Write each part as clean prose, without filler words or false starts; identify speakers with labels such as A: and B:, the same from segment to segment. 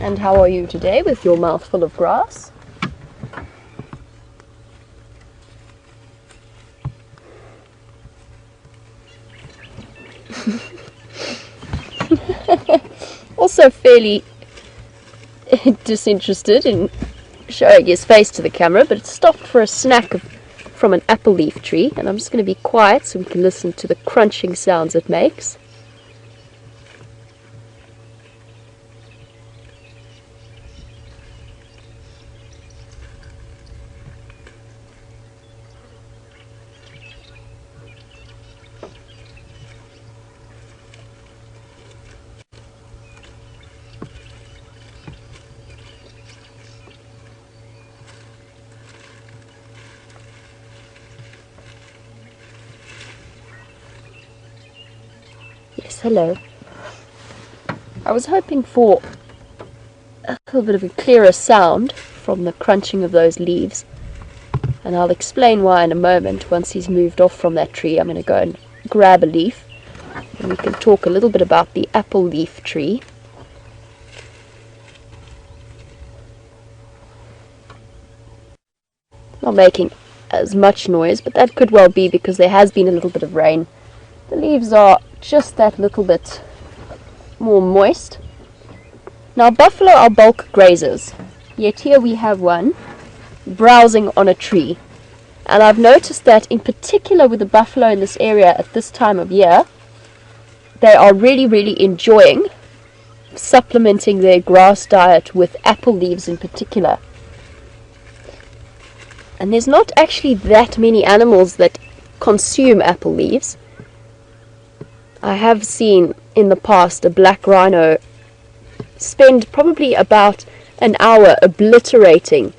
A: And how are you today with your mouth full of grass? Also fairly disinterested in showing his face to the camera, but it stopped for a snack from an apple leaf tree, and I'm just going to be quiet so we can listen to the crunching sounds it makes. Yes, hello. I was hoping for a little bit of a clearer sound from the crunching of those leaves, and I'll explain why in a moment. Once he's moved off from that tree, I'm going to go and grab a leaf, and we can talk a little bit about the apple leaf tree. Not making as much noise, but that could well be because there has been a little bit of rain. The leaves are just that little bit more moist. Now, buffalo are bulk grazers, yet here we have one browsing on a tree. And I've noticed that in particular with the buffalo in this area at this time of year, they are really enjoying supplementing their grass diet with apple leaves in particular. And there's not actually that many animals that consume apple leaves. I have seen in the past a black rhino spend probably about an hour obliterating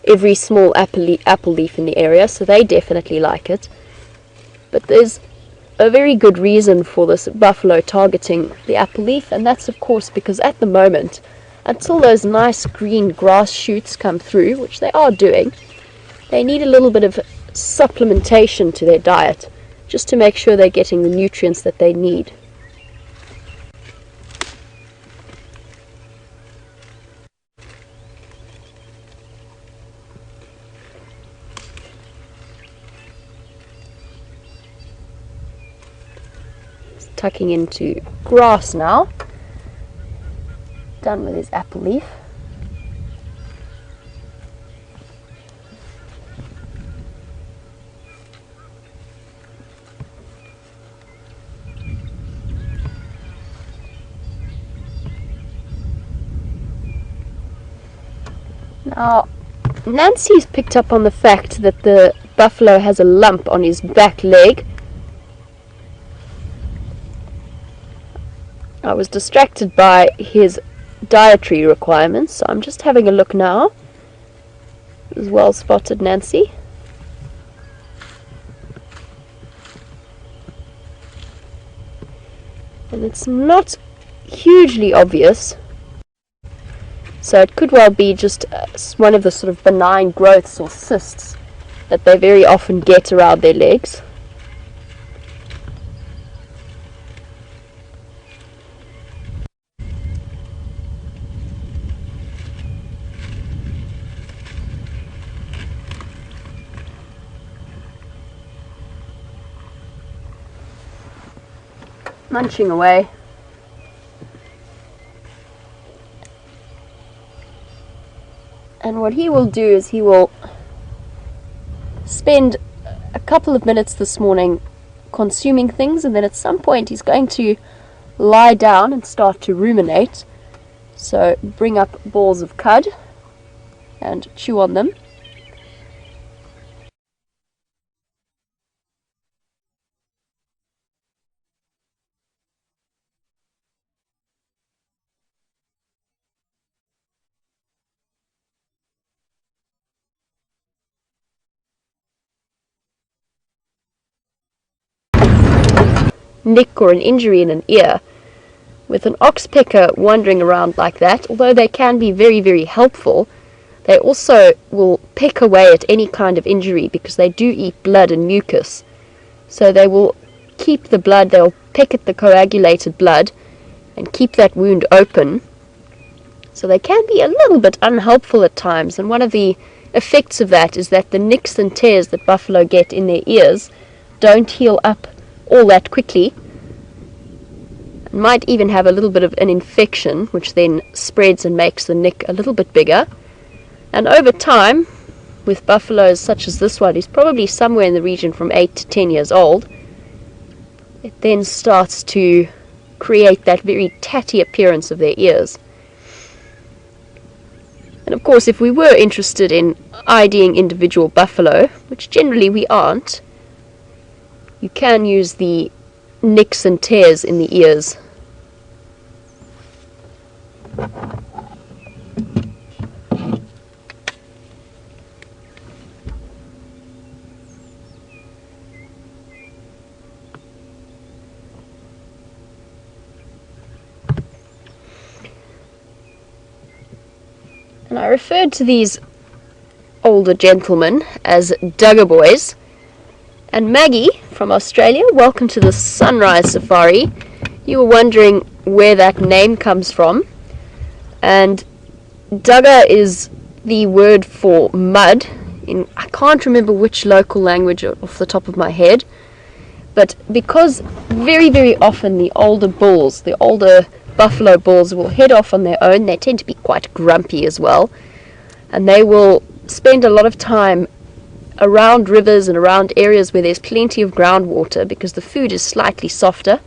A: every small apple leaf in the area, so they definitely like it. But there's a very good reason for this buffalo targeting the apple leaf, and that's of course because at the moment, until those nice green grass shoots come through, which they are doing, they need a little bit of supplementation to their diet, just to make sure they're getting the nutrients that they need. He's tucking into grass now, done with his apple leaf. Now, Nancy's picked up on the fact that the buffalo has a lump on his back leg. I was distracted by his dietary requirements, so I'm just having a look now. It was well spotted, Nancy. And it's not hugely obvious, so it could well be just one of the sort of benign growths or cysts that they very often get around their legs. Munching away. And what he will do is he will spend a couple of minutes this morning consuming things, and then at some point he's going to lie down and start to ruminate. So bring up balls of cud and chew on them. Nick or an injury in an ear. With an oxpecker wandering around like that, although they can be very helpful, they also will peck away at any kind of injury because they do eat blood and mucus. So they will keep the blood, they'll peck at the coagulated blood and keep that wound open So they can be a little bit unhelpful at times, and one of the effects of that is that the nicks and tears that buffalo get in their ears don't heal up all that quickly. Might even have a little bit of an infection, which then spreads and makes the nick a little bit bigger. And over time, with buffaloes such as this one, who's probably somewhere in the region from 8 to 10 years old, it then starts to create that very tatty appearance of their ears. And of course, if we were interested in IDing individual buffalo, which generally we aren't, you can use the nicks and tears in the ears. And I referred to these older gentlemen as Duggar boys. And Maggie from Australia, welcome to the Sunrise Safari. You were wondering where that name comes from. And Duggar is the word for mud. I can't remember which local language off the top of my head. But because very, very often the older bulls, the older buffalo bulls will head off on their own. They tend to be quite grumpy as well. And they will spend a lot of time around rivers and around areas where there's plenty of groundwater, because the food is slightly softer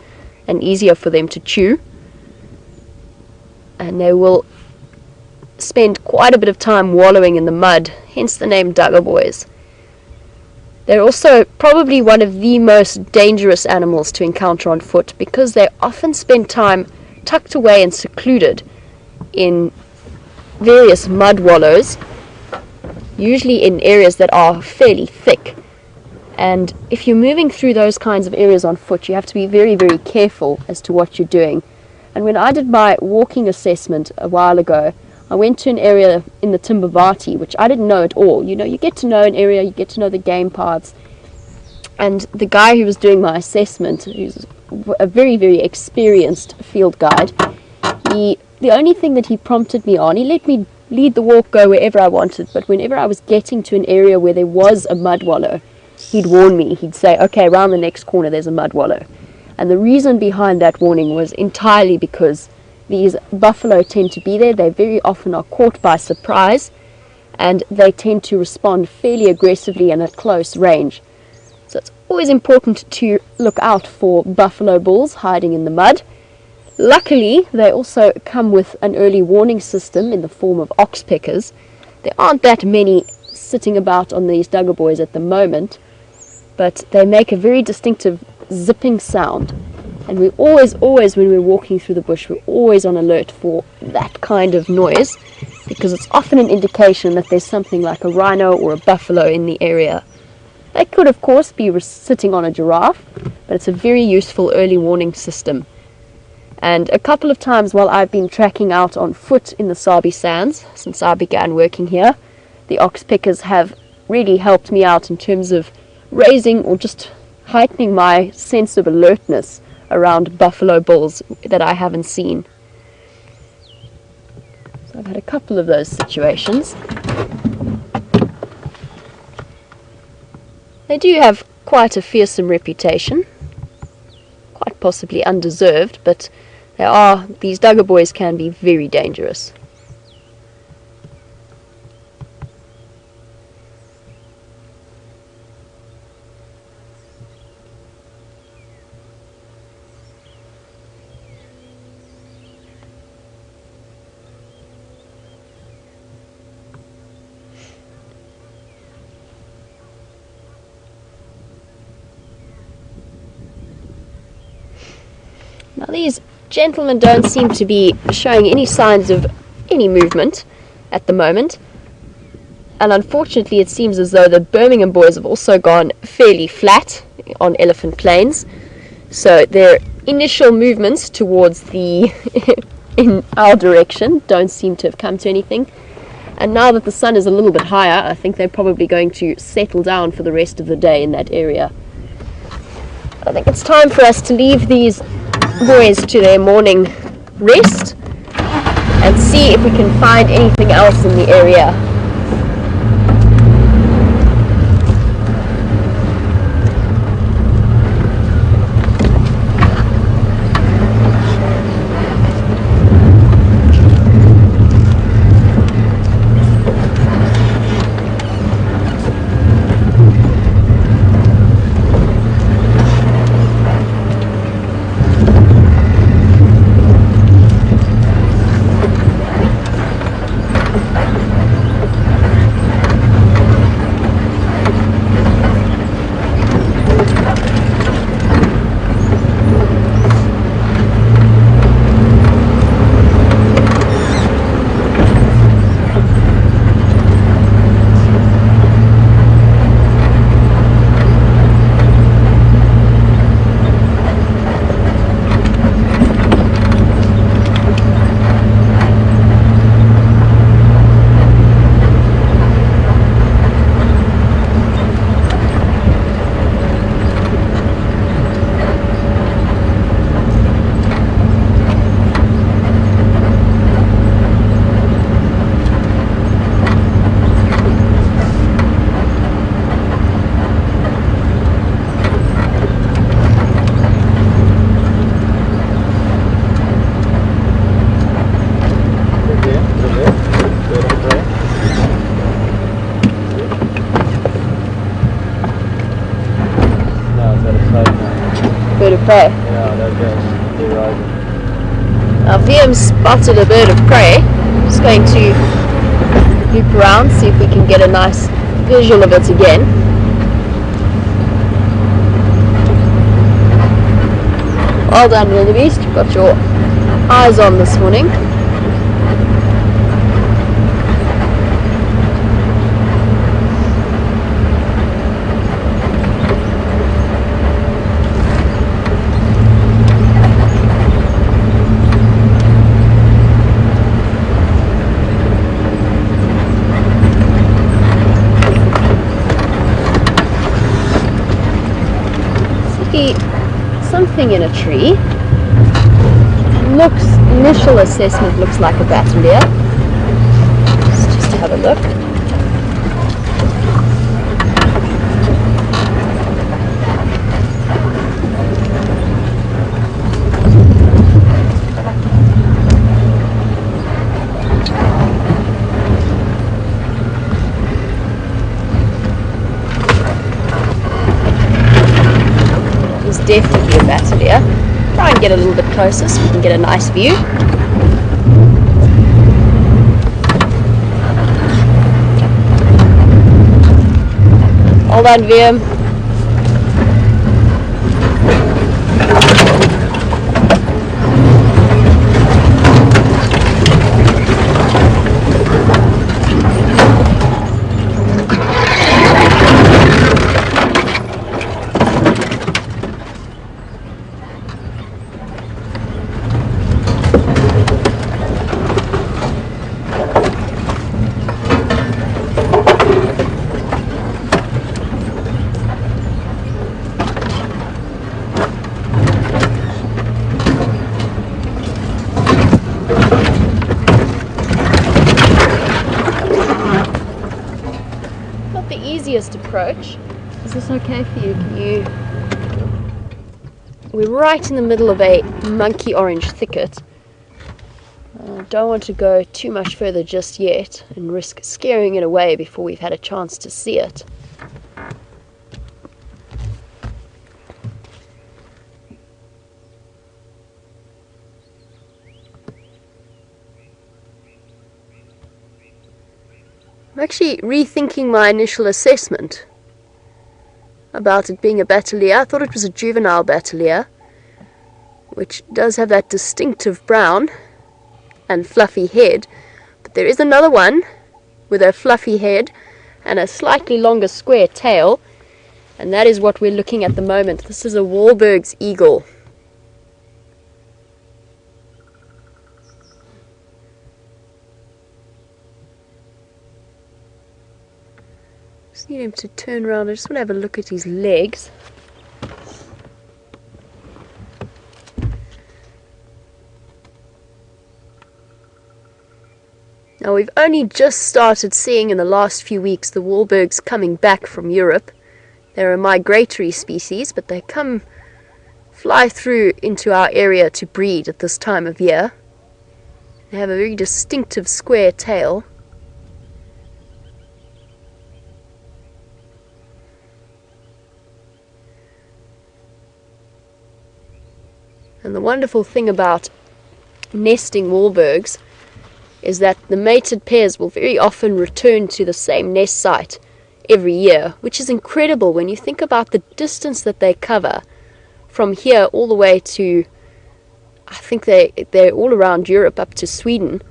A: and easier for them to chew. And they will spend quite a bit of time wallowing in the mud, hence the name Duggar boys. They're also probably one of the most dangerous animals to encounter on foot, because they often spend time tucked away and secluded in various mud wallows, usually in areas that are fairly thick. And if you're moving through those kinds of areas on foot, you have to be very, very careful as to what you're doing. And when I did my walking assessment a while ago, I went to an area in the Timbavati, which I didn't know at all. You know, you get to know an area, you get to know the game paths. And the guy who was doing my assessment, who's a very, very experienced field guide, the only thing that he prompted me on, he let me lead the walk, go wherever I wanted, but whenever I was getting to an area where there was a mud wallow, he'd warn me. He'd say, okay, around the next corner there's a mud wallow. And the reason behind that warning was entirely because these buffalo tend to be there. They very often are caught by surprise, and they tend to respond fairly aggressively and at close range. So it's always important to look out for buffalo bulls hiding in the mud. Luckily, they also come with an early warning system in the form of oxpeckers. There aren't that many sitting about on these Duggar boys at the moment, but they make a very distinctive zipping sound. And we always, when we're walking through the bush, we're always on alert for that kind of noise, because it's often an indication that there's something like a rhino or a buffalo in the area. They could, of course, be sitting on a giraffe, but it's a very useful early warning system. And a couple of times while I've been tracking out on foot in the Sabi Sands, since I began working here, the oxpeckers have really helped me out in terms of raising or just heightening my sense of alertness around buffalo bulls that I haven't seen. So I've had a couple of those situations. They do have quite a fearsome reputation, quite possibly undeserved, but these Duggar boys can be very dangerous. Now these gentlemen don't seem to be showing any signs of any movement at the moment, and unfortunately it seems as though the Birmingham boys have also gone fairly flat on Elephant Plains, so their initial movements towards the in our direction don't seem to have come to anything. And now that the sun is a little bit higher, I think they're probably going to settle down for the rest of the day in that area. I think it's time for us to leave these boys to their morning rest and see if we can find anything else in the area. Bird of prey.
B: Yeah, that goes. They're rising.
A: Now VM spotted a bird of prey. Just going to loop around, see if we can get a nice visual of it again. Well done, wildebeest. You've got your eyes on this morning. Something in a tree. Initial assessment looks like a bateleur. Just to have a look. Definitely a bateleur. Try and get a little bit closer so we can get a nice view. Hold on, VM. Approach. Is this okay for you? Can you? We're right in the middle of a monkey orange thicket. Don't want to go too much further just yet and risk scaring it away before we've had a chance to see it. I'm actually rethinking my initial assessment about it being a bateleur. I thought it was a juvenile bateleur, which does have that distinctive brown and fluffy head, but there is another one with a fluffy head and a slightly longer square tail, and that is what we're looking at the moment. This is a Wahlberg's eagle. Just need him to turn around. I just want to have a look at his legs. Now we've only just started seeing in the last few weeks the Wahlbergs coming back from Europe. They're a migratory species, but they fly through into our area to breed at this time of year. They have a very distinctive square tail. And the wonderful thing about nesting Wahlbergs is that the mated pairs will very often return to the same nest site every year, which is incredible when you think about the distance that they cover from here all the way to, I think they're all around Europe up to Sweden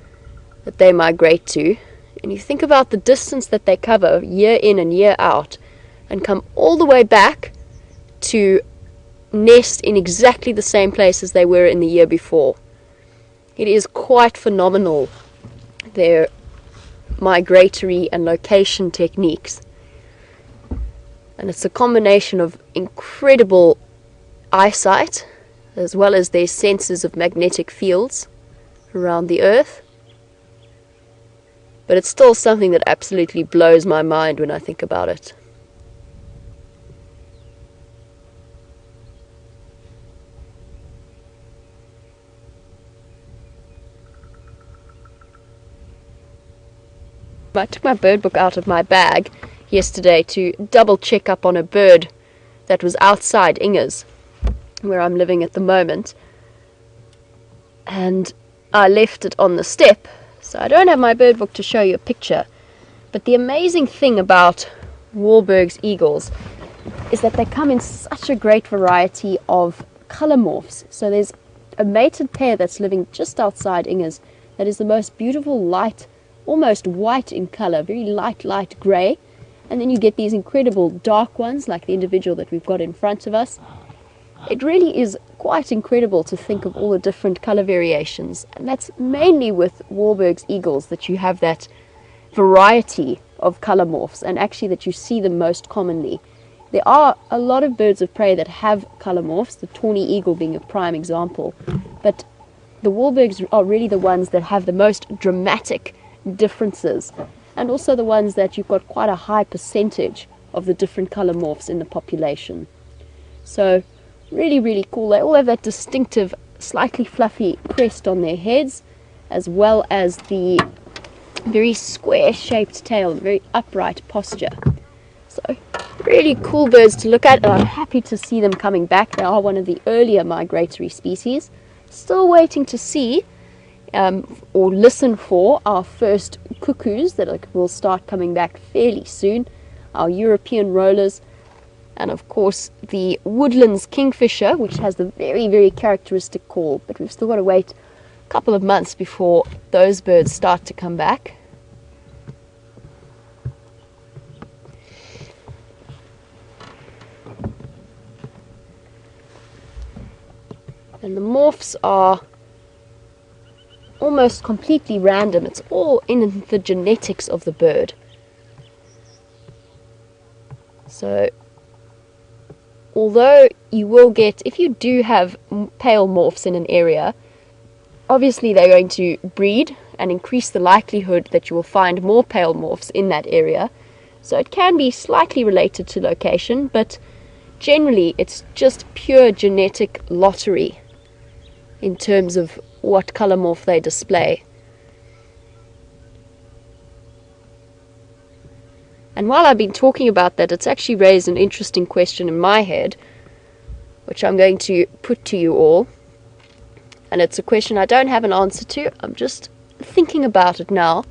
A: that they migrate to. And you think about the distance that they cover year in and year out and come all the way back to nest in exactly the same place as they were in the year before. It is quite phenomenal, their migratory and location techniques. And it's a combination of incredible eyesight as well as their senses of magnetic fields around the Earth. But it's still something that absolutely blows my mind when I think about it. I took my bird book out of my bag yesterday to double check up on a bird that was outside Inger's, where I'm living at the moment, and I left it on the step, so I don't have my bird book to show you a picture. But the amazing thing about Wahlberg's eagles is that they come in such a great variety of color morphs. So there's a mated pair that's living just outside Inger's that is the most beautiful light, almost white in color, very light gray. And then you get these incredible dark ones like the individual that we've got in front of us. It really is quite incredible to think of all the different color variations, and that's mainly with Wahlberg's eagles that you have that variety of color morphs, and actually that you see them most commonly. There are a lot of birds of prey that have color morphs, the tawny eagle being a prime example, but the Wahlbergs are really the ones that have the most dramatic differences, and also the ones that you've got quite a high percentage of the different color morphs in the population. So really cool. They all have that distinctive slightly fluffy crest on their heads, as well as the very square shaped tail, very upright posture. So really cool birds to look at, and I'm happy to see them coming back. They are one of the earlier migratory species. Still waiting to see or listen for our first cuckoos that will start coming back fairly soon, our European rollers, and of course the woodlands kingfisher, which has the very characteristic call. But we've still got to wait a couple of months before those birds start to come back. And the morphs are almost completely random. It's all in the genetics of the bird. So although you will get, if you do have pale morphs in an area, obviously they're going to breed and increase the likelihood that you will find more pale morphs in that area. So it can be slightly related to location, but generally it's just pure genetic lottery in terms of what color morph they display. And while I've been talking about that, it's actually raised an interesting question in my head, which I'm going to put to you all. And it's a question I don't have an answer to. I'm just thinking about it now.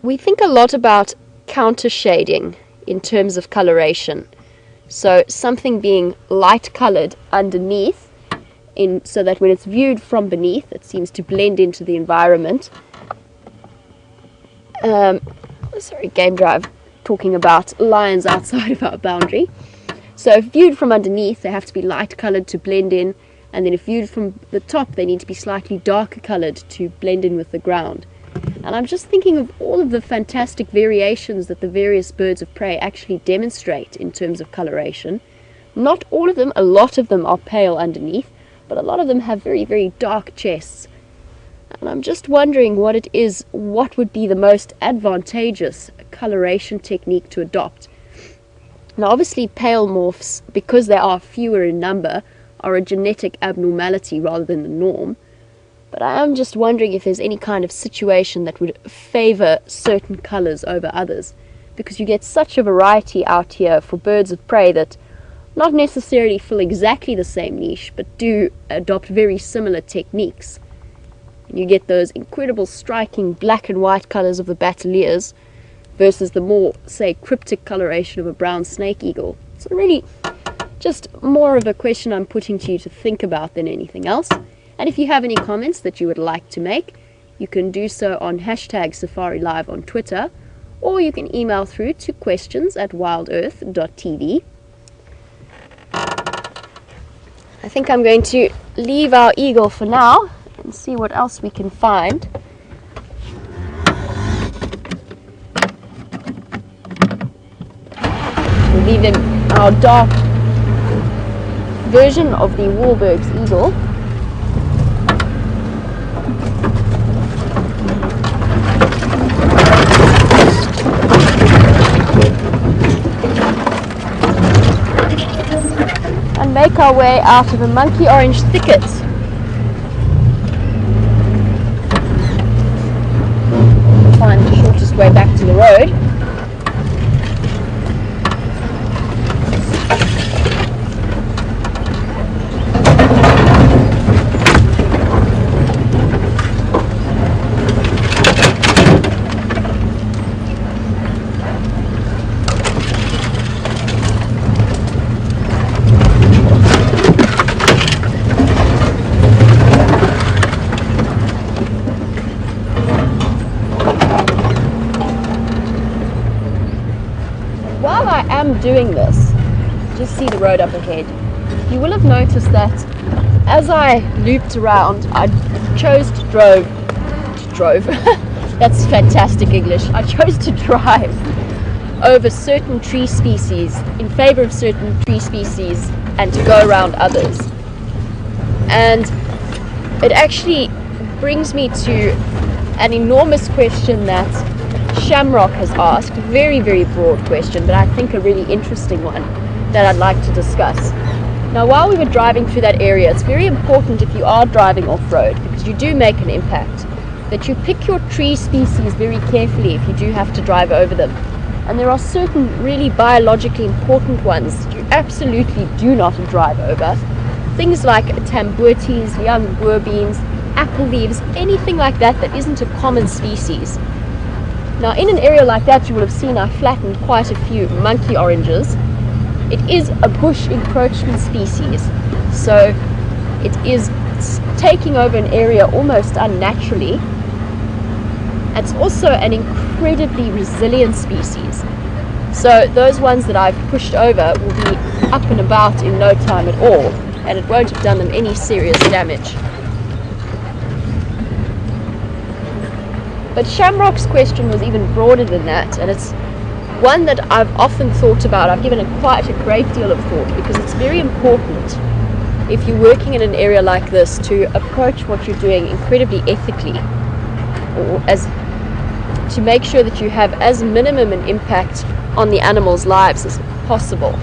A: We think a lot about counter shading in terms of coloration. So something being light colored underneath, so that when it's viewed from beneath, it seems to blend into the environment. Sorry, game drive, talking about lions outside of our boundary. So if viewed from underneath, they have to be light colored to blend in, and then if viewed from the top, they need to be slightly darker colored to blend in with the ground. And I'm just thinking of all of the fantastic variations that the various birds of prey actually demonstrate in terms of coloration. Not all of them, a lot of them are pale underneath, but a lot of them have very dark chests. And I'm just wondering what would be the most advantageous coloration technique to adopt. Now obviously pale morphs, because they are fewer in number, are a genetic abnormality rather than the norm. But I am just wondering if there's any kind of situation that would favor certain colors over others, because you get such a variety out here for birds of prey that not necessarily fill exactly the same niche, but do adopt very similar techniques. And you get those incredible striking black and white colors of the bataliers versus the more, say, cryptic coloration of a brown snake eagle. So really just more of a question I'm putting to you to think about than anything else. And if you have any comments that you would like to make, you can do so on #SafariLive on Twitter, or you can email through to questions@WildEarthTV. I think I'm going to leave our eagle for now and see what else we can find. We'll leave him our dark version of the Wahlberg's eagle. And make our way out of a monkey orange thicket. Find the shortest way back to the road. While I am doing this, just see the road up ahead, you will have noticed that as I looped around, I chose to drove, that's fantastic English, I chose to drive over certain tree species, in favor of certain tree species, and to go around others. And it actually brings me to an enormous question that Shamrock has asked, very, very broad question, but I think a really interesting one that I'd like to discuss. Now, while we were driving through that area, it's very important if you are driving off-road, because you do make an impact, that you pick your tree species very carefully if you do have to drive over them. And there are certain really biologically important ones that you absolutely do not drive over. Things like tambuertes, young boer beans, apple leaves, anything like that that isn't a common species. Now, in an area like that, you will have seen I flattened quite a few monkey oranges. It is a bush encroachment species, so it is taking over an area almost unnaturally. It's also an incredibly resilient species. So those ones that I've pushed over will be up and about in no time at all, and it won't have done them any serious damage. But Shamrock's question was even broader than that, and it's one that I've often thought about. I've given it quite a great deal of thought, because it's very important if you're working in an area like this to approach what you're doing incredibly ethically, or to make sure that you have as minimum an impact on the animals' lives as possible.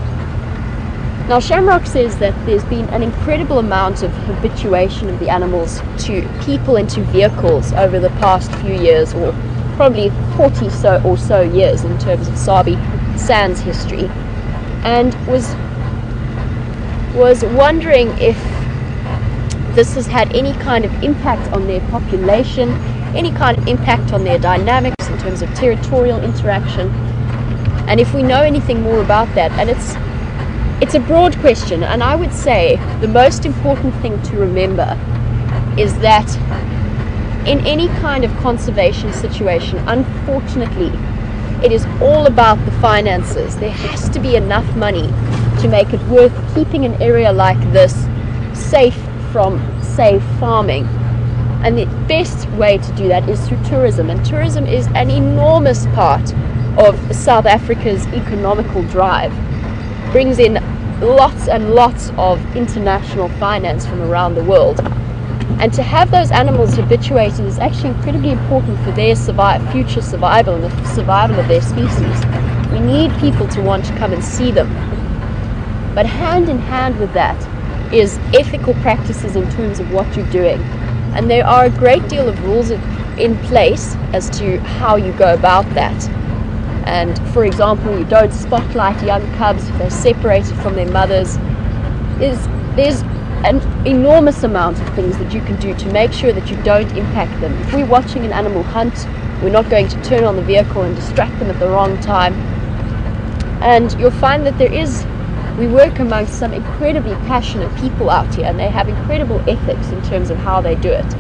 A: Now, Shamrock says that there's been an incredible amount of habituation of the animals to people and to vehicles over the past few years, or probably 40 or so years in terms of Sabi Sands history, and was wondering if this has had any kind of impact on their population, any kind of impact on their dynamics in terms of territorial interaction, and if we know anything more about that. And it's a broad question, and I would say the most important thing to remember is that in any kind of conservation situation, unfortunately, it is all about the finances. There has to be enough money to make it worth keeping an area like this safe from, say, farming. And the best way to do that is through tourism, and tourism is an enormous part of South Africa's economical drive. Brings in lots and lots of international finance from around the world. And to have those animals habituated is actually incredibly important for their future survival and the survival of their species. We need people to want to come and see them. But hand in hand with that is ethical practices in terms of what you're doing. And there are a great deal of rules in place as to how you go about that. And for example, you don't spotlight young cubs if they're separated from their mothers. There's an enormous amount of things that you can do to make sure that you don't impact them. If we're watching an animal hunt, we're not going to turn on the vehicle and distract them at the wrong time. And you'll find that we work amongst some incredibly passionate people out here, and they have incredible ethics in terms of how they do it.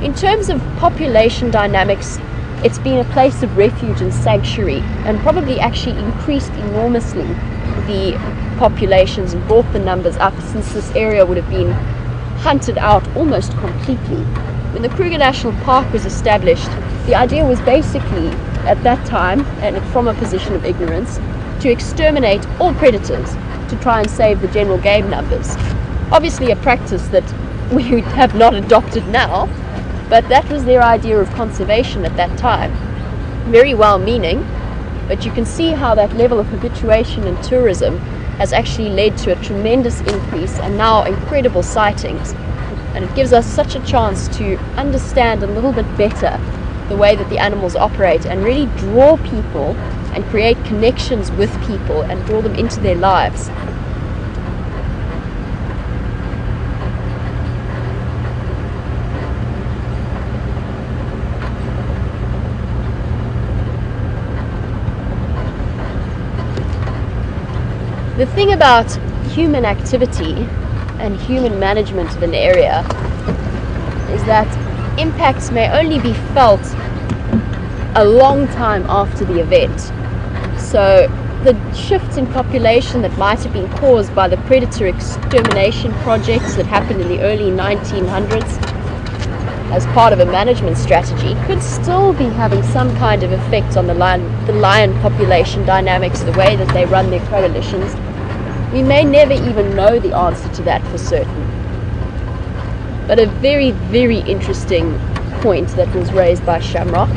A: In terms of population dynamics, it's been a place of refuge and sanctuary, and probably actually increased enormously the populations and brought the numbers up, since this area would have been hunted out almost completely. When the Kruger National Park was established, the idea was basically, at that time, and from a position of ignorance, to exterminate all predators to try and save the general game numbers. Obviously a practice that we have not adopted now, but that was their idea of conservation at that time. Very well-meaning, but you can see how that level of habituation and tourism has actually led to a tremendous increase and now incredible sightings. And it gives us such a chance to understand a little bit better the way that the animals operate and really draw people and create connections with people and draw them into their lives. The thing about human activity and human management of an area is that impacts may only be felt a long time after the event. So the shifts in population that might have been caused by the predator extermination projects that happened in the early 1900s as part of a management strategy could still be having some kind of effect on the lion population dynamics, the way that they run their coalitions. We may never even know the answer to that for certain. But a very, very interesting point that was raised by Shamrock.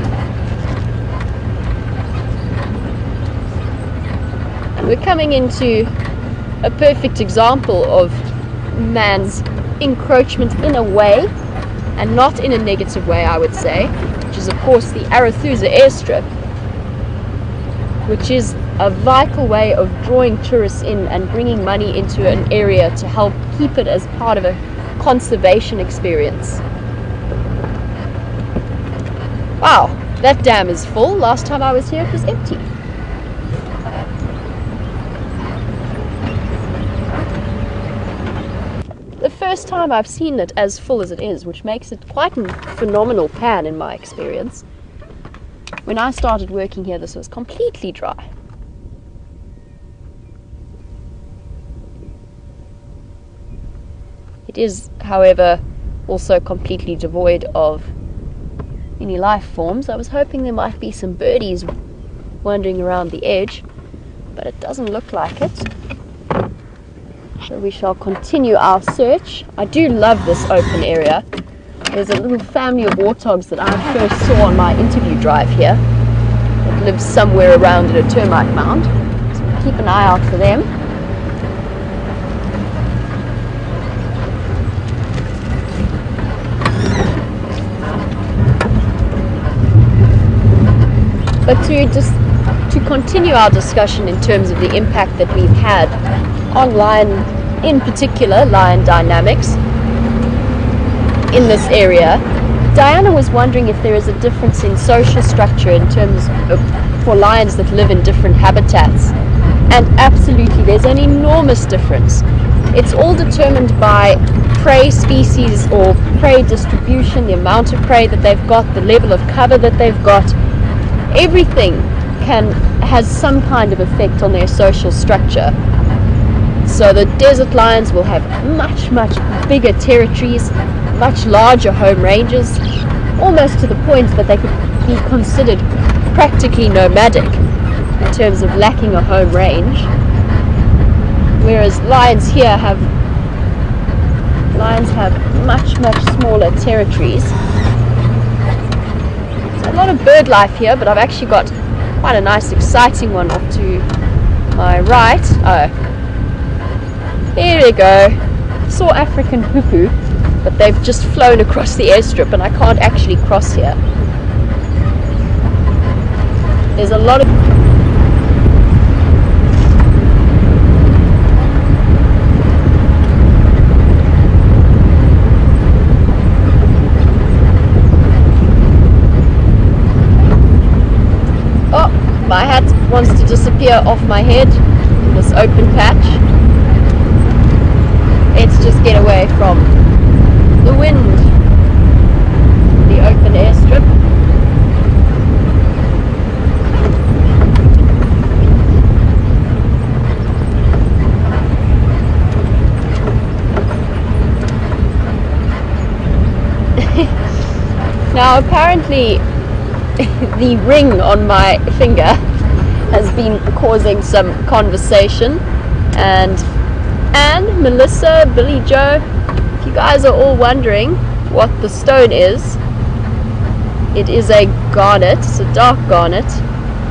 A: And we're coming into a perfect example of man's encroachment in a way, and not in a negative way, I would say, which is of course the Arathusa airstrip, which is a vital way of drawing tourists in and bringing money into an area to help keep it as part of a conservation experience. Wow, that dam is full. Last time I was here it was empty. The first time I've seen it as full as it is, which makes it quite a phenomenal pan in my experience. When I started working here, this was completely dry. It is, however, also completely devoid of any life forms. I was hoping there might be some birdies wandering around the edge, but it doesn't look like it. So we shall continue our search. I do love this open area. There's a little family of warthogs that I first saw on my interview drive here that lives somewhere around in a termite mound. So we'll keep an eye out for them. But to continue our discussion in terms of the impact that we've had on lion, in particular lion dynamics in this area, Diana was wondering if there is a difference in social structure in terms of for lions that live in different habitats. And absolutely, there's an enormous difference. It's all determined by prey species or prey distribution, the amount of prey that they've got, the level of cover that they've got. Everything has some kind of effect on their social structure. So the desert lions will have much, much bigger territories, much larger home ranges, almost to the point that they could be considered practically nomadic in terms of lacking a home range. Whereas lions here have Lions have much, much smaller territories. So a lot of bird life here, but I've actually got quite a nice, exciting one off to my right. Oh, here we go. Saw African cuckoo, but they've just flown across the airstrip and I can't actually cross here. There's a lot of my hat wants to disappear off my head in this open patch. Let's just get away from the wind, the open airstrip. Now apparently the ring on my finger has been causing some conversation, and Anne, Melissa, Billy Joe, if you guys are all wondering what the stone is, it is a garnet. It's a dark garnet.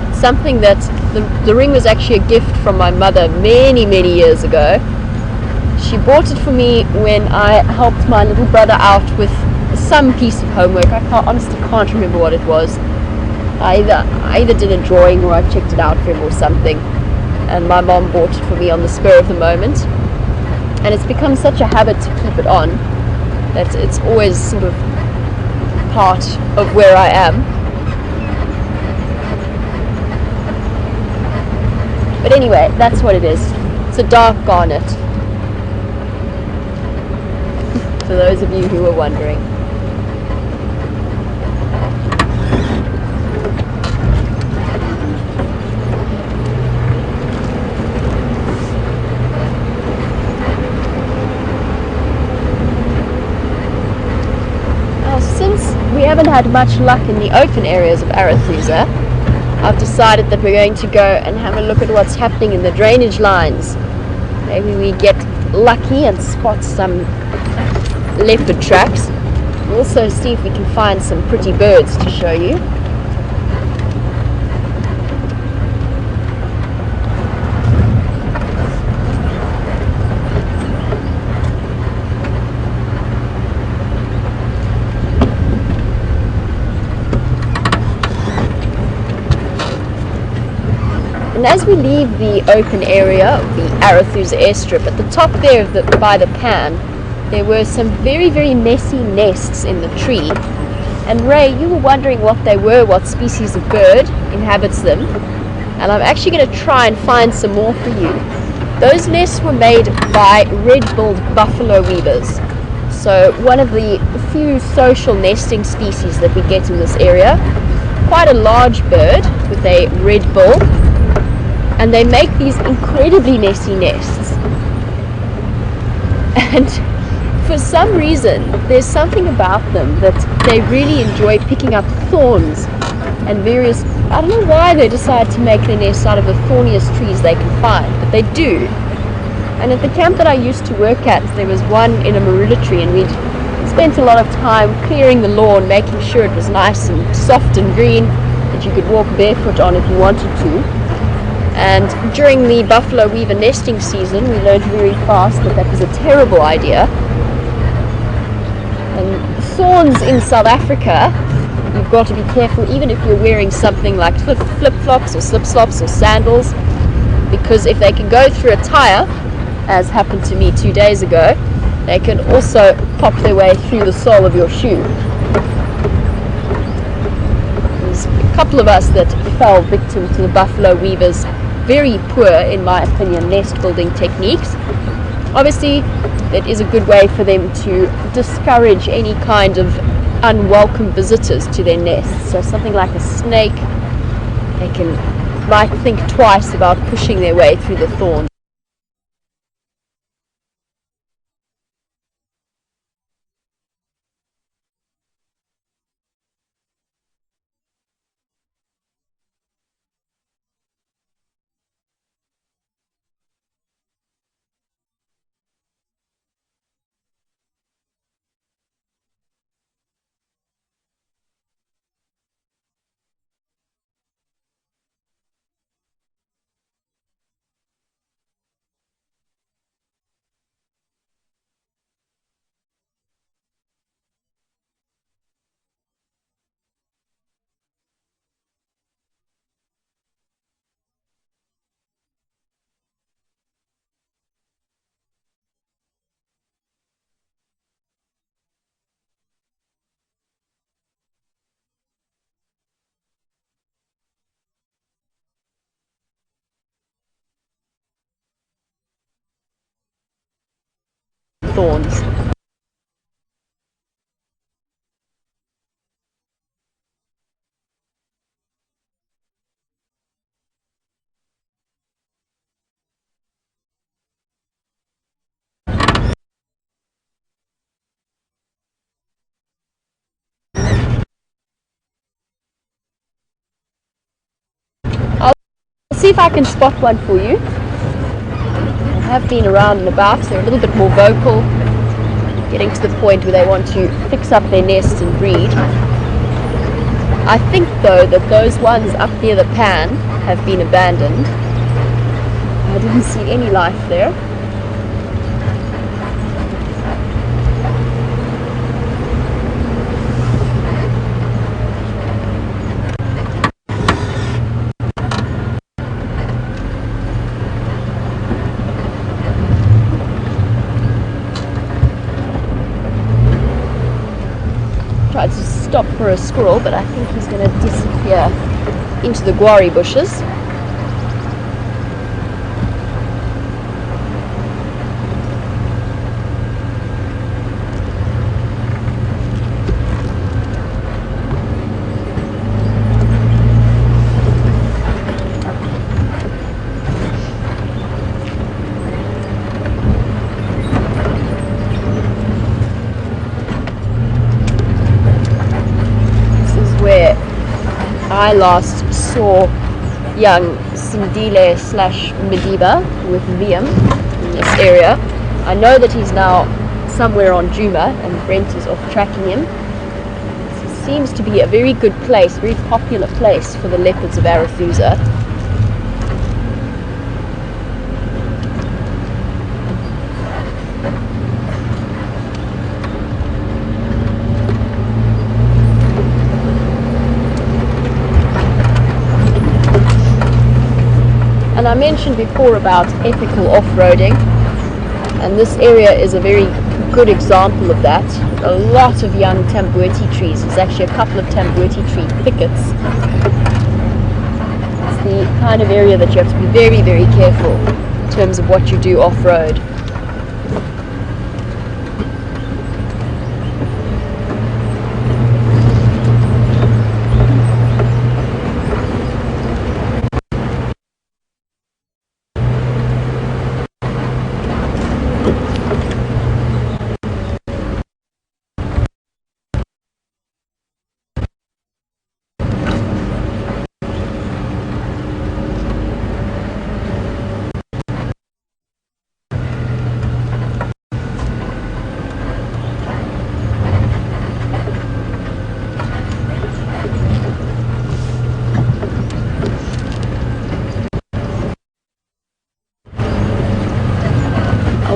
A: It's something that the ring was actually a gift from my mother many years ago. She bought it for me when I helped my little brother out with some piece of homework. I honestly can't remember what it was. I either did a drawing or I checked it out for him or something, and my mom bought it for me on the spur of the moment, and it's become such a habit to keep it on that it's always sort of part of where I am. But anyway, that's what it is. It's a dark garnet, for those of you who are wondering. We haven't had much luck in the open areas of Arethusa. I've decided that we're going to go and have a look at what's happening in the drainage lines. Maybe we get lucky and spot some leopard tracks. We'll also see if we can find some pretty birds to show you. And as we leave the open area of the Arethusa airstrip, at the top there by the pan, there were some very messy nests in the tree. And Ray, you were wondering what they were, what species of bird inhabits them. And I'm actually going to try and find some more for you. Those nests were made by red-billed buffalo weavers. So one of the few social nesting species that we get in this area. Quite a large bird with a red bill. And they make these incredibly messy nests. And for some reason, there's something about them that they really enjoy picking up thorns and various, I don't know why they decide to make their nests out of the thorniest trees they can find, but they do. And at the camp that I used to work at, there was one in a marula tree, and we'd spent a lot of time clearing the lawn, making sure it was nice and soft and green, that you could walk barefoot on if you wanted to. And during the buffalo weaver nesting season, we learned very fast that that was a terrible idea. And thorns in South Africa, you've got to be careful, even if you're wearing something like flip-flops or slip-slops or sandals, because if they can go through a tire, as happened to me 2 days ago, they can also pop their way through the sole of your shoe. There's a couple of us that fell victim to the buffalo weavers' very poor, in my opinion, nest building techniques. Obviously, it is a good way for them to discourage any kind of unwelcome visitors to their nests. So something like a snake, they might think twice about pushing their way through the thorns. thorns. I'll see if I can spot one for you. They have been around and about, so they're a little bit more vocal, getting to the point where they want to fix up their nest and breed. I think though that those ones up near the pan have been abandoned. I didn't see any life there. Tried to stop for a squirrel, but I think he's going to disappear into the guarri bushes. I last saw young Sindile / Mediba with Liam in this area. I know that he's now somewhere on Djuma and Brent is off tracking him. It seems to be a very good place, very popular place for the leopards of Arethusa. And I mentioned before about ethical off-roading, and this area is a very good example of that. A lot of young tambueti trees. There's actually a couple of tambueti tree thickets. It's the kind of area that you have to be very, very careful in terms of what you do off-road.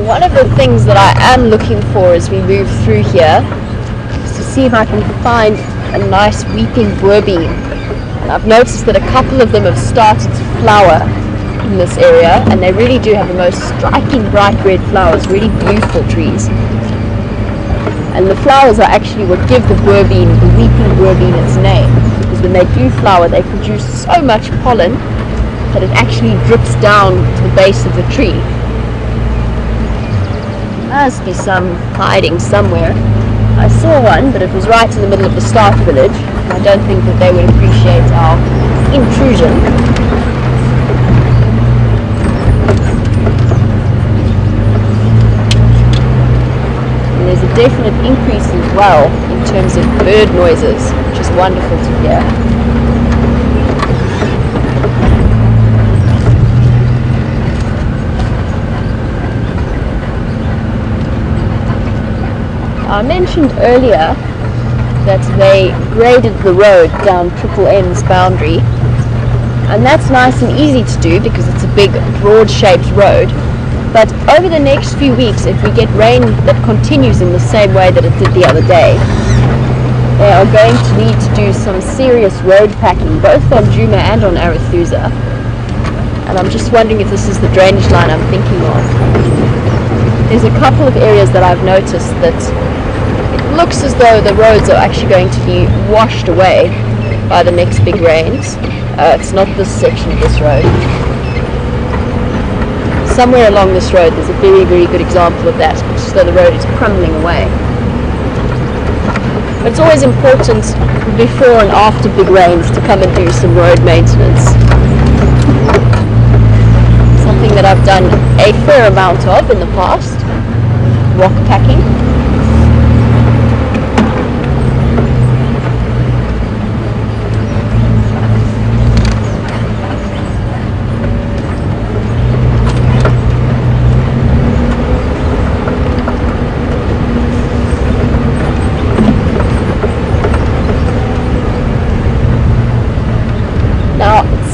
A: One of the things that I am looking for as we move through here is to see if I can find a nice weeping boerbean. And I've noticed that a couple of them have started to flower in this area, and they really do have the most striking bright red flowers, really beautiful trees. And the flowers are actually what give the boerbean, the weeping boerbean, its name, because when they do flower they produce so much pollen that it actually drips down to the base of the tree. There must be some hiding somewhere. I saw one, but it was right in the middle of the staff village. I don't think that they would appreciate our intrusion. And there's a definite increase as well in terms of bird noises, which is wonderful to hear. I mentioned earlier that they graded the road down Triple M's boundary, and that's nice and easy to do because it's a big broad-shaped road. But over the next few weeks, if we get rain that continues in the same way that it did the other day, they are going to need to do some serious road packing, both on Djuma and on Arethusa. And I'm just wondering if this is the drainage line I'm thinking of. There's a couple of areas that I've noticed that it looks as though the roads are actually going to be washed away by the next big rains. It's not this section of this road. Somewhere along this road there's a very, very good example of that. as though the road is crumbling away. But it's always important before and after big rains to come and do some road maintenance. Something that I've done a fair amount of in the past, rock packing.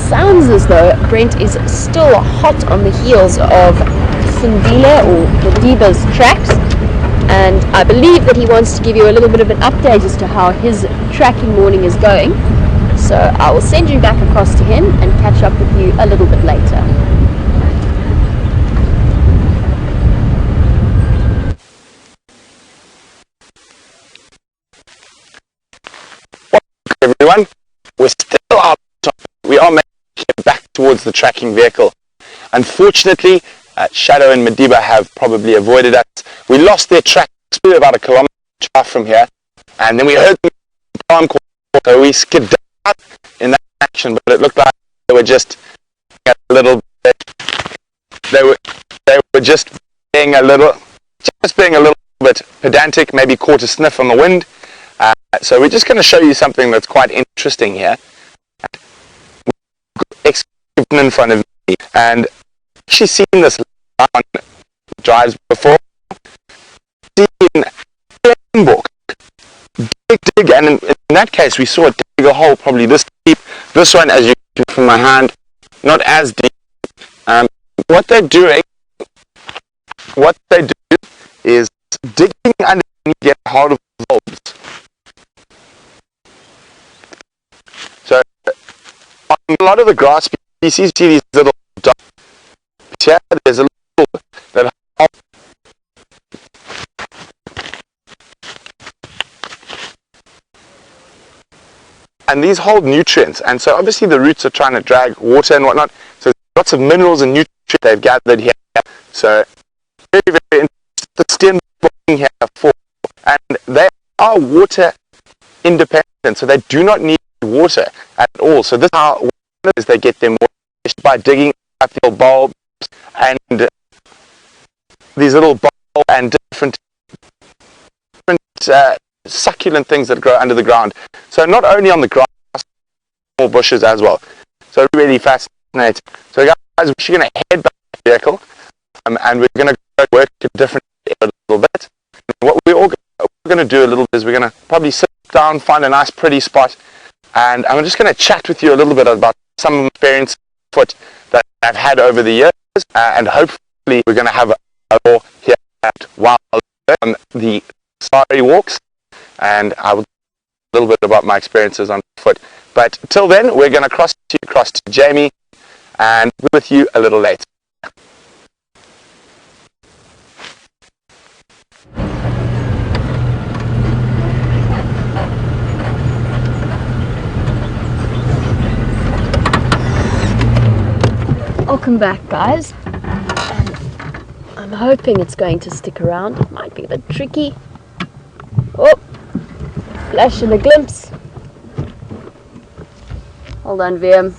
A: Sounds as though Brent is still hot on the heels of Sindile or Madiba's tracks, and I believe that he wants to give you a little bit of an update as to how his tracking morning is going. So I will send you back across to him and catch up with you a little bit later.
C: Everyone, we're still out. We are back towards the tracking vehicle. Unfortunately, Shadow and Madiba have probably avoided us. We lost their tracks about a kilometre from here, and then we heard the alarm call, so we skidded out in that action, but it looked like they were just a little bit, they were just being a little bit pedantic, maybe caught a sniff on the wind. So we're just going to show you something that's quite interesting here. In front of me, and actually seen this on drives before. Seen book dig, and in that case we saw it dig a hole probably this deep. This one, as you can see from my hand, not as deep. What they do is digging underneath, get hold of bulbs. So on a lot of the grass you see these little dots here. There's a little that and these hold nutrients, and so obviously the roots are trying to drag water and whatnot, so lots of minerals and nutrients they've gathered here. So very, very interesting. The stem here for, and they are water independent, so they do not need water at all. So this is how is they get them water by digging up the little bulbs and these little bulbs and different succulent things that grow under the ground. So not only on the grass, small bushes as well. So really fascinating. So guys, we're actually going to head back to the vehicle, and we're going to go work a different area a little bit. And what we're going to do a little bit is we're going to probably sit down, find a nice pretty spot, and I'm just going to chat with you a little bit about some experience foot that I've had over the years, and hopefully we're going to have a more here at WildEarth on the safari walks, and I will a little bit about my experiences on foot. But till then, we're going to cross to Jamie and be with you a little later.
A: Welcome back, guys, and I'm hoping it's going to stick around. It might be a bit tricky. Oh, flash and a glimpse. Hold on, VM.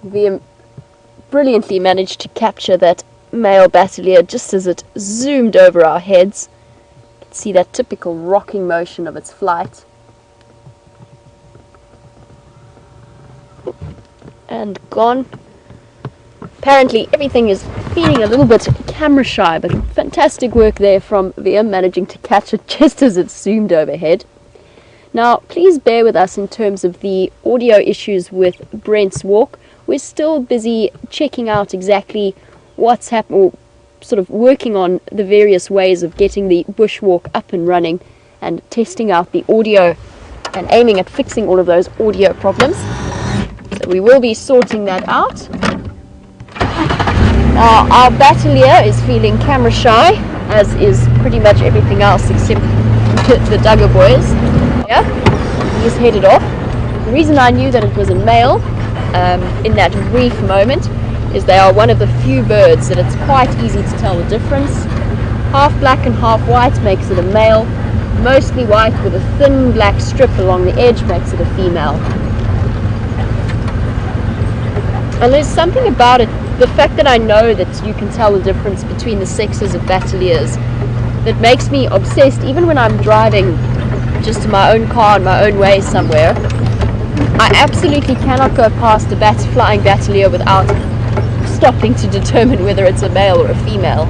A: VM brilliantly managed to capture that male battalier just as it zoomed over our heads. You can see that typical rocking motion of its flight. And gone. Apparently everything is feeling a little bit camera shy, but fantastic work there from VM managing to catch it just as it zoomed overhead. Now please bear with us in terms of the audio issues with Brent's walk. We're still busy checking out exactly what's happening, or sort of working on the various ways of getting the bushwalk up and running and testing out the audio and aiming at fixing all of those audio problems. So we will be sorting that out. Now our battalier is feeling camera shy, as is pretty much everything else except the Duggar boys. Yeah, he's headed off. The reason I knew that it was a male in that brief moment is they are one of the few birds that it's quite easy to tell the difference. Half black and half white makes it a male. Mostly white with a thin black strip along the edge makes it a female. And there's something about it, the fact that I know that you can tell the difference between the sexes of battaliers, that makes me obsessed. Even when I'm driving just in my own car in my own way somewhere, I absolutely cannot go past a flying battalier without stopping to determine whether it's a male or a female.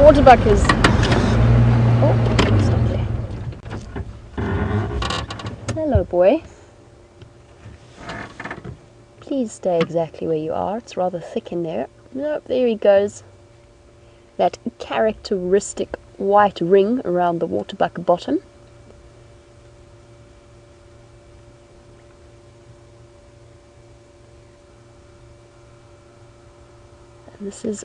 A: Waterbuck is... Oh, stop there. Hello, boy. Please stay exactly where you are. It's rather thick in there. Nope, there he goes. That characteristic white ring around the waterbuck bottom. And this is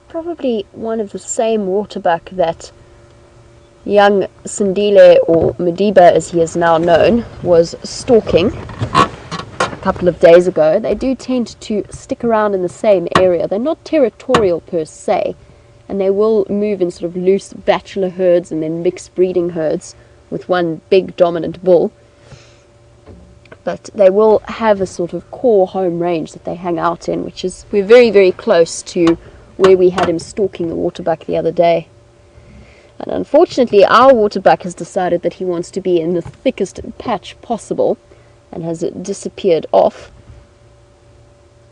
A: probably one of the same waterbuck that young Sindile, or Madiba as he is now known, was stalking a couple of days ago. They do tend to stick around in the same area. They're not territorial per se, and they will move in sort of loose bachelor herds and then mixed breeding herds with one big dominant bull. But they will have a sort of core home range that they hang out in, which is, we're very, very close to where we had him stalking the waterbuck the other day. And unfortunately our waterbuck has decided that he wants to be in the thickest patch possible and has disappeared off.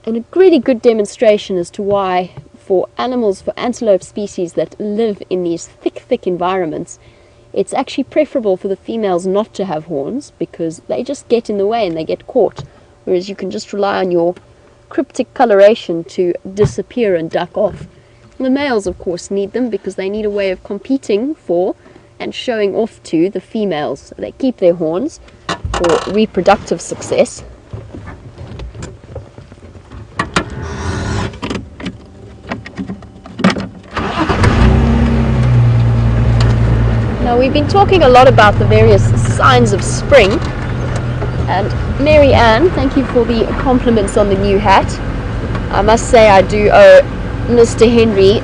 A: And a really good demonstration as to why for antelope species that live in these thick environments, it's actually preferable for the females not to have horns, because they just get in the way and they get caught, whereas you can just rely on your cryptic coloration to disappear and duck off. The males, of course, need them because they need a way of competing for and showing off to the females. So they keep their horns for reproductive success. Now, we've been talking a lot about the various signs of spring. And Mary Ann, thank you for the compliments on the new hat. I must say I do owe Mr. Henry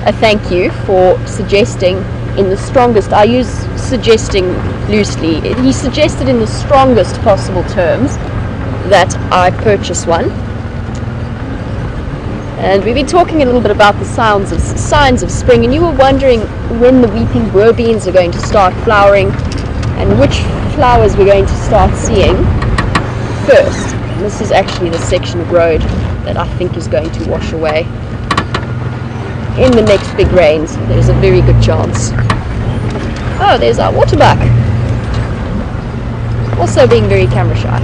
A: a thank you for suggesting in the strongest, I use suggesting loosely, he suggested in the strongest possible terms that I purchase one. And we've been talking a little bit about the signs of spring, and you were wondering when the weeping bourbeens are going to start flowering and which flowers we're going to start seeing first. And this is actually the section of road that I think is going to wash away in the next big rains. There's a very good chance. Oh, there's our waterbuck, also being very camera shy.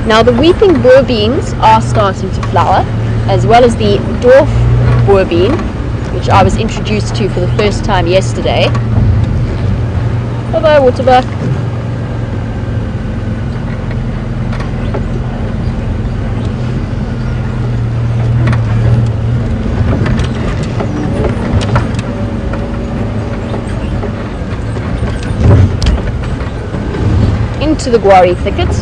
A: Now the weeping bourbeens are starting to flower, as well as the dwarf bourbein, which I was introduced to for the first time yesterday. Bye-bye, waterbuck. Into the guarri thicket,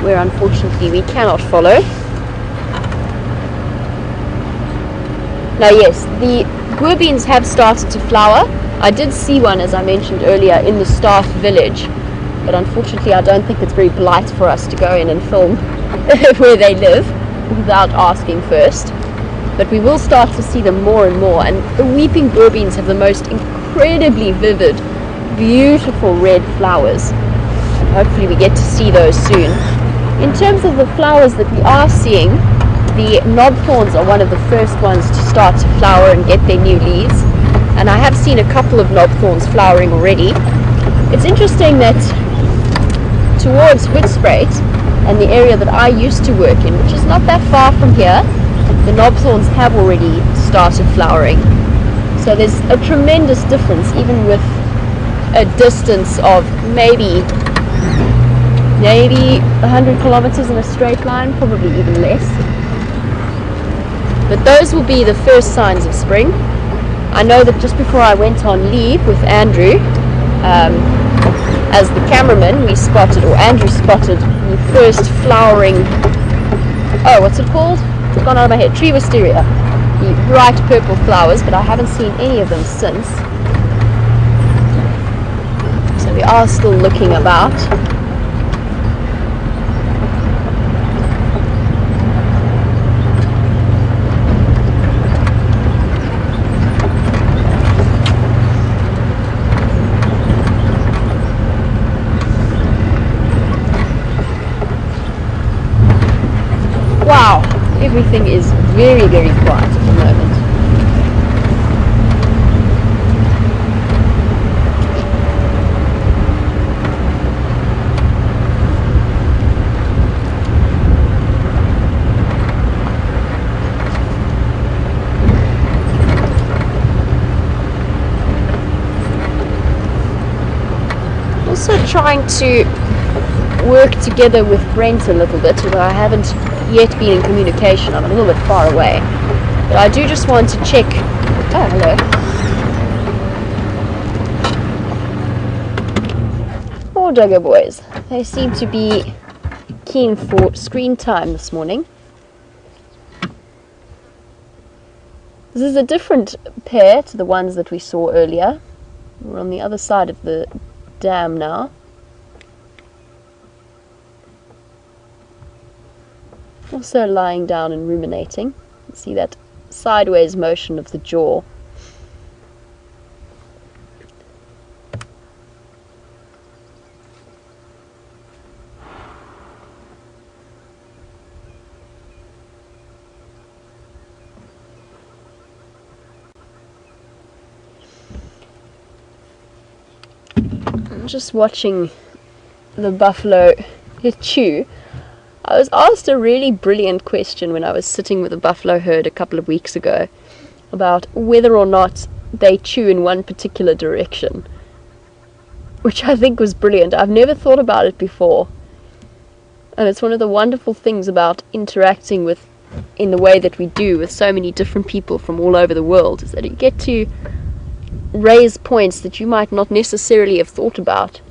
A: where unfortunately we cannot follow. Now yes, the bourbeens have started to flower. I did see one, as I mentioned earlier, in the staff village, but unfortunately I don't think it's very polite for us to go in and film where they live without asking first. But we will start to see them more and more, and the weeping bourbeens have the most incredibly vivid, beautiful red flowers. And hopefully we get to see those soon. In terms of the flowers that we are seeing, the knobthorns are one of the first ones to start to flower and get their new leaves. and I have seen a couple of knobthorns flowering already. It's interesting that towards Hoedspruit and the area that I used to work in, which is not that far from here, the knobthorns have already started flowering. So there's a tremendous difference, even with a distance of maybe 100 kilometers in a straight line, probably even less. But those will be the first signs of spring. I know that just before I went on leave with Andrew, as the cameraman, Andrew spotted the first flowering, what's it called? It's gone out of my head. Tree wisteria. The bright purple flowers, but I haven't seen any of them since. So we are still looking about. Wow, everything is very, very quiet at the moment. Also trying to work together with Brent a little bit, although I haven't yet been in communication. I'm a little bit far away, but I do just want to check. Oh, hello. Poor doggo boys. They seem to be keen for screen time this morning. This is a different pair to the ones that we saw earlier. We're on the other side of the dam now. Also lying down and ruminating. You see that sideways motion of the jaw. I'm just watching the buffalo chew. I was asked a really brilliant question when I was sitting with a buffalo herd a couple of weeks ago about whether or not they chew in one particular direction, which I think was brilliant. I've never thought about it before, and it's one of the wonderful things about interacting with in the way that we do with so many different people from all over the world, is that you get to raise points that you might not necessarily have thought about.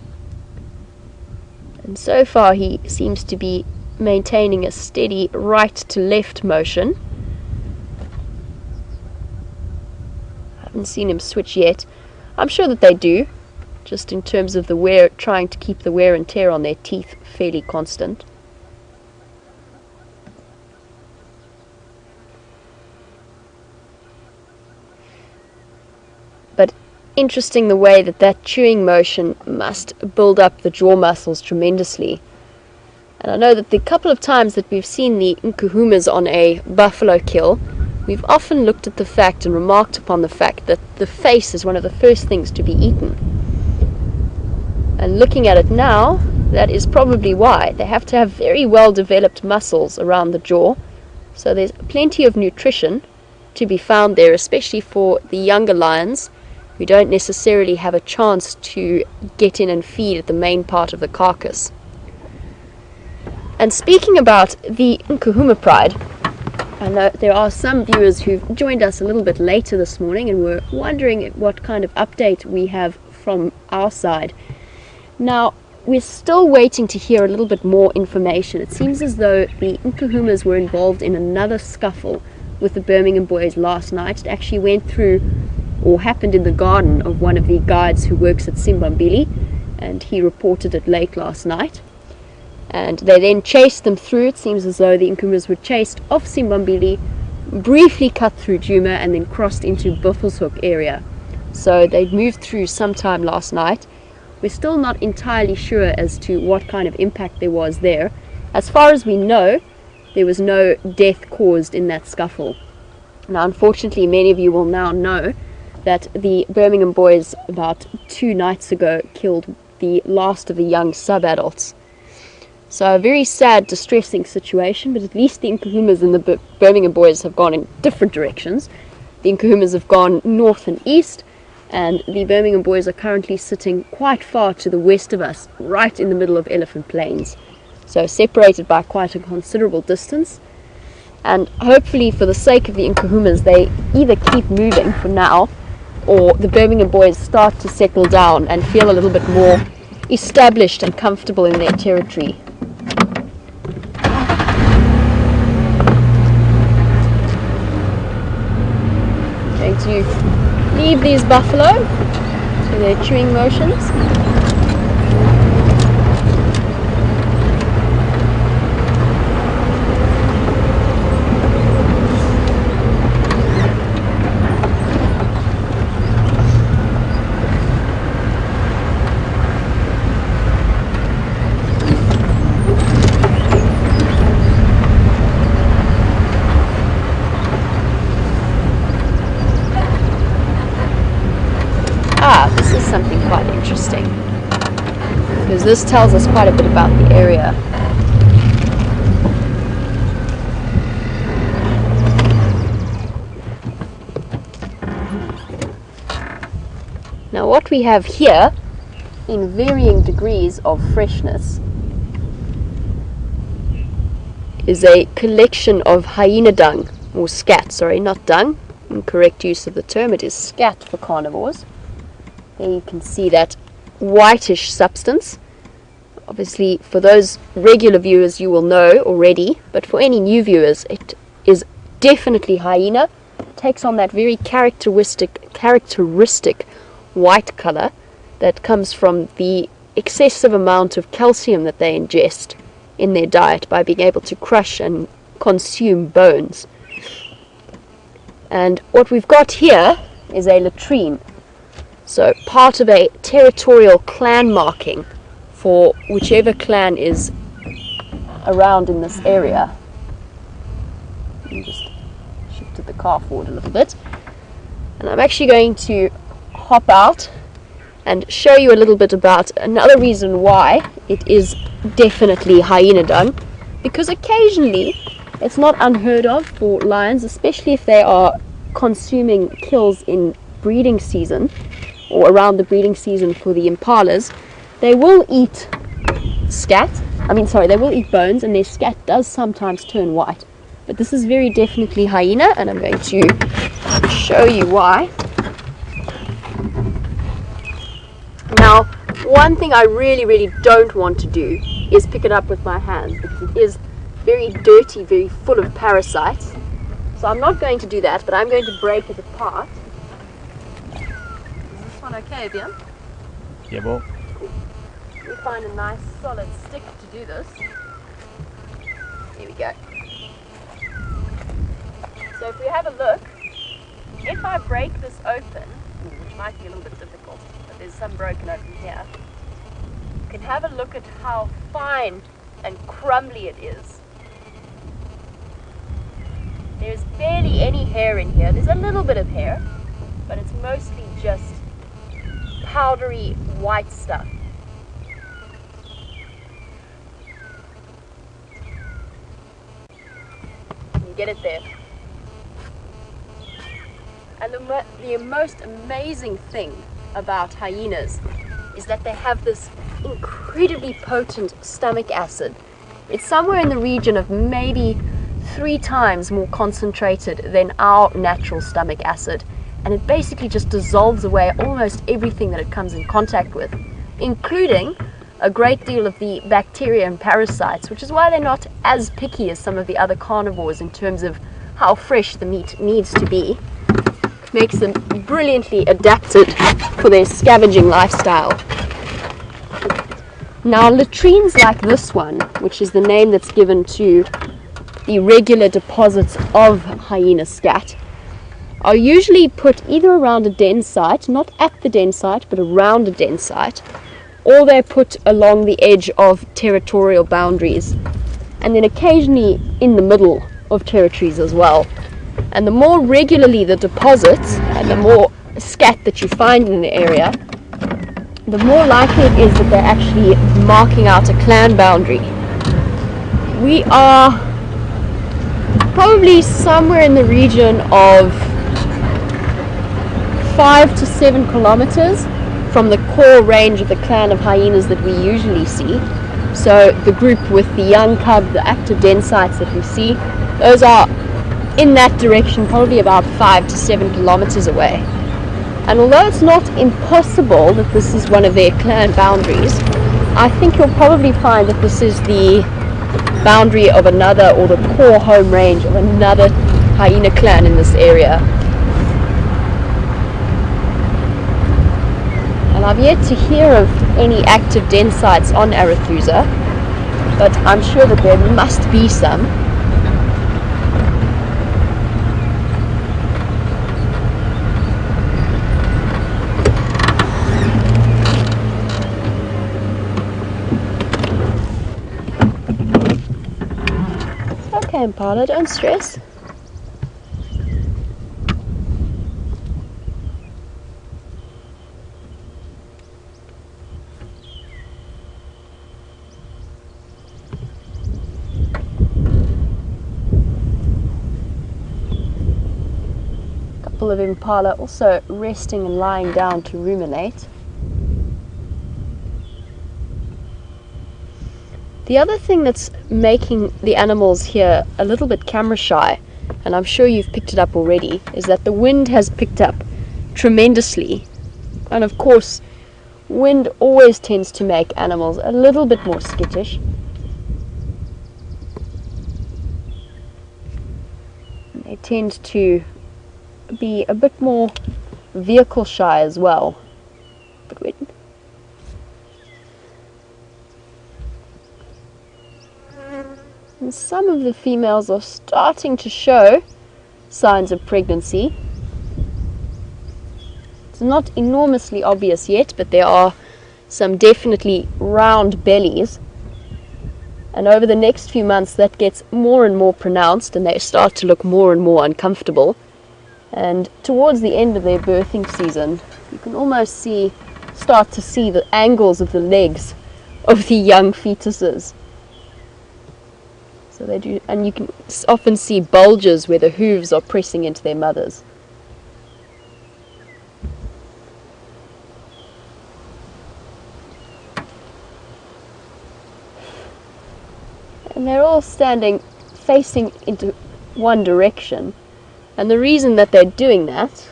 A: And so far he seems to be maintaining a steady right to left motion. I haven't seen him switch yet. I'm sure that they do, just in terms of the wear, trying to keep the wear and tear on their teeth fairly constant. But interesting the way that chewing motion must build up the jaw muscles tremendously. And I know that the couple of times that we've seen the nkuhumas on a buffalo kill, we've often looked at the fact and remarked upon the fact that the face is one of the first things to be eaten. And looking at it now, that is probably why. They have to have very well developed muscles around the jaw, so there's plenty of nutrition to be found there, especially for the younger lions who don't necessarily have a chance to get in and feed at the main part of the carcass. And speaking about the Nkuhuma Pride, I know there are some viewers who've joined us a little bit later this morning and were wondering what kind of update we have from our side. Now, we're still waiting to hear a little bit more information. It seems as though the Nkuhumas were involved in another scuffle with the Birmingham boys last night. It actually went through, or happened in the garden of one of the guides who works at Simbambili, and he reported it late last night. And they then chased them through. It seems as though the Nkuhumas were chased off Simbambili, briefly cut through Djuma, and then crossed into Buffelshoek area. So they'd moved through sometime last night. We're still not entirely sure as to what kind of impact there was there. As far as we know, there was no death caused in that scuffle. Now, unfortunately, many of you will now know that the Birmingham boys about 2 nights ago killed the last of the young sub-adults. So a very sad, distressing situation, but at least the Nkuhumas and the Birmingham boys have gone in different directions. The Nkuhumas have gone north and east, and the Birmingham boys are currently sitting quite far to the west of us, right in the middle of Elephant Plains. So separated by quite a considerable distance. And hopefully, for the sake of the Nkuhumas, they either keep moving for now, or the Birmingham boys start to settle down and feel a little bit more established and comfortable in their territory. Going to leave these buffalo to their chewing motions. This is something quite interesting, because this tells us quite a bit about the area. Now what we have here, in varying degrees of freshness, is a collection of hyena dung, or scat, sorry, not dung, incorrect use of the term, it is scat for carnivores. There you can see that whitish substance. Obviously, for those regular viewers, you will know already, but for any new viewers, it is definitely hyena. It takes on that very characteristic white color that comes from the excessive amount of calcium that they ingest in their diet by being able to crush and consume bones. And what we've got here is a latrine. So part of a territorial clan marking for whichever clan is around in this area. Let me just shifted the car forward a little bit. And I'm actually going to hop out and show you a little bit about another reason why it is definitely hyena dung. Because occasionally it's not unheard of for lions, especially if they are consuming kills in breeding season, or around the breeding season for the impalas, they will eat they will eat bones, and their scat does sometimes turn white. But this is very definitely hyena, and I'm going to show you why. Now, one thing I really don't want to do is pick it up with my hands, because it is very dirty, very full of parasites. So I'm not going to do that, but I'm going to break it apart. Okay, Björn?
B: Yeah, well.
A: We find a nice solid stick to do this. Here we go. So if we have a look, if I break this open, which might be a little bit difficult, but there's some broken open here, you can have a look at how fine and crumbly it is. There's barely any hair in here. There's a little bit of hair, but it's mostly just powdery white stuff. You get it there. And the most amazing thing about hyenas is that they have this incredibly potent stomach acid. It's somewhere in the region of maybe 3 times more concentrated than our natural stomach acid. And it basically just dissolves away almost everything that it comes in contact with, including a great deal of the bacteria and parasites, which is why they're not as picky as some of the other carnivores in terms of how fresh the meat needs to be. It makes them brilliantly adapted for their scavenging lifestyle. Now, latrines like this one, which is the name that's given to the regular deposits of hyena scat, are usually put either around a den site, not at the den site, but around a den site, or they're put along the edge of territorial boundaries, and then occasionally in the middle of territories as well. And the more regularly the deposits, and the more scat that you find in the area, the more likely it is that they're actually marking out a clan boundary. We are probably somewhere in the region of 5 to 7 kilometers from the core range of the clan of hyenas that we usually see. So the group with the young cub, the active den sites that we see, those are in that direction, probably about 5 to 7 kilometers away. And although it's not impossible that this is one of their clan boundaries, I think you'll probably find that this is the boundary of another, or the core home range of another hyena clan in this area. And I've yet to hear of any active den sites on Arathusa, but I'm sure that there must be some. Okay, Impala, don't stress. Couple of impala also resting and lying down to ruminate. The other thing that's making the animals here a little bit camera shy, and I'm sure you've picked it up already, is that the wind has picked up tremendously. And of course, wind always tends to make animals a little bit more skittish. They tend to be a bit more vehicle shy as well. But wait. And some of the females are starting to show signs of pregnancy. It's not enormously obvious yet, but there are some definitely round bellies. And over the next few months that gets more and more pronounced, and they start to look more and more uncomfortable. And towards the end of their birthing season, you can almost start to see the angles of the legs of the young fetuses. So they do, and you can often see bulges where the hooves are pressing into their mothers. And they're all standing facing into one direction. And the reason that they're doing that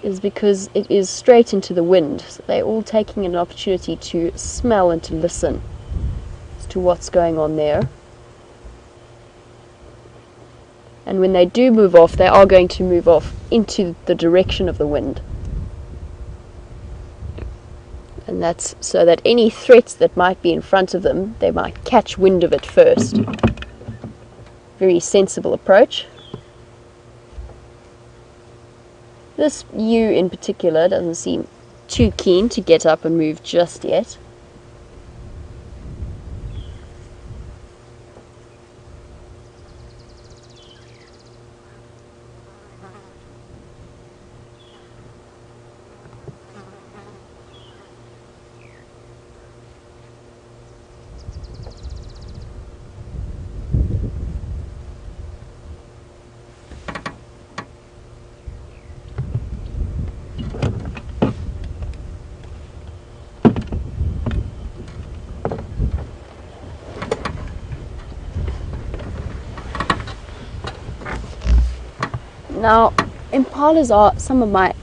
A: is because it is straight into the wind. So they're all taking an opportunity to smell and to listen as to what's going on there. And when they do move off, they are going to move off into the direction of the wind. And that's so that any threats that might be in front of them, they might catch wind of it first. Very sensible approach. This ewe in particular doesn't seem too keen to get up and move just yet. Now, impalas are some of my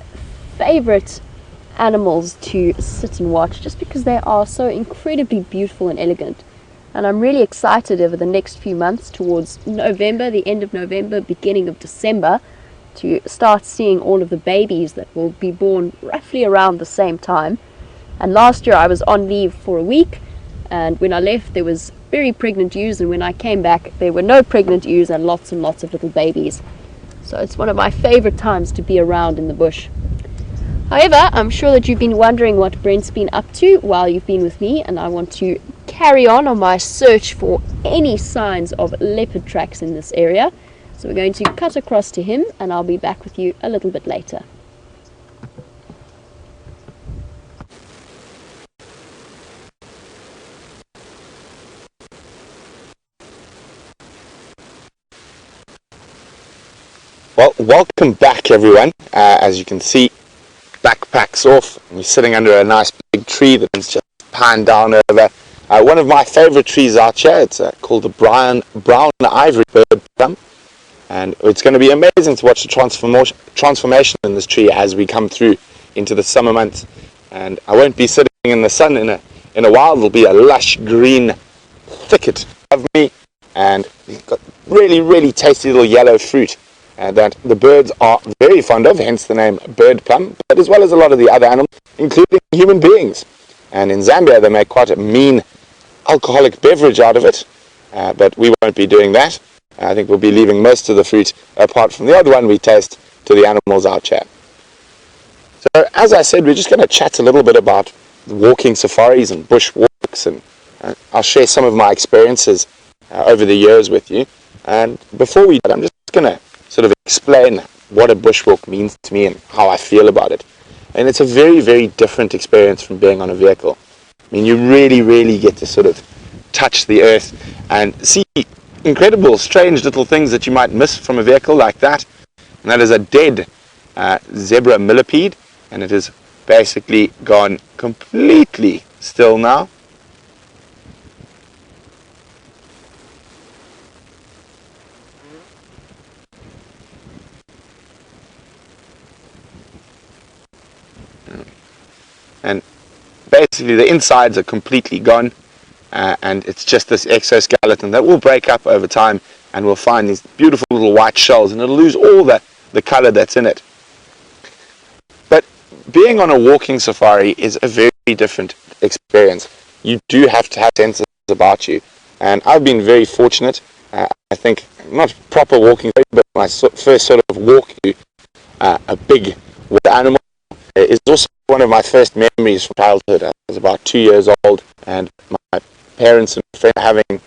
A: favorite animals to sit and watch just because they are so incredibly beautiful and elegant. And I'm really excited over the next few months towards November, the end of November, beginning of December, to start seeing all of the babies that will be born roughly around the same time. And last year I was on leave for a week, and when I left there was very pregnant ewes, and when I came back there were no pregnant ewes and lots of little babies. So it's one of my favorite times to be around in the bush. However, I'm sure that you've been wondering what Brent's been up to while you've been with me, and I want to carry on my search for any signs of leopard tracks in this area. So So we're going to cut across to him, and I'll be back with you a little bit later.
C: Well, welcome back everyone. As you can see, backpacks off, and we're sitting under a nice big tree that's just panned down over one of my favorite trees out here. It's called the brown ivory bird plum, and it's going to be amazing to watch the transformation in this tree as we come through into the summer months. And I won't be sitting in the sun in a while. There'll be a lush green thicket of me, and you've got really tasty little yellow fruit that the birds are very fond of, hence the name bird plum, but as well as a lot of the other animals, including human beings. And in Zambia they make quite a mean alcoholic beverage out of it, but we won't be doing that. I think we'll be leaving most of the fruit, apart from the odd one we taste, to the animals out here. So as I said, we're just going to chat a little bit about walking safaris and bush walks, and I'll share some of my experiences over the years with you. And before we do that, I'm just going to sort of explain what a bushwalk means to me and how I feel about it. And it's a very different experience from being on a vehicle. I mean, you really get to sort of touch the earth and see incredible, strange little things that you might miss from a vehicle like that. And that is a dead zebra millipede, and it has basically gone completely still now. And basically the insides are completely gone, and it's just this exoskeleton that will break up over time, and we'll find these beautiful little white shells, and it'll lose all the color that's in it. But being on a walking safari is a very different experience. You do have to have senses about you, and I've been very fortunate. I think not proper walking, but my first sort of walk to a big wild animal is also one of my first memories from childhood. I was about 2 years old, and my parents and friend having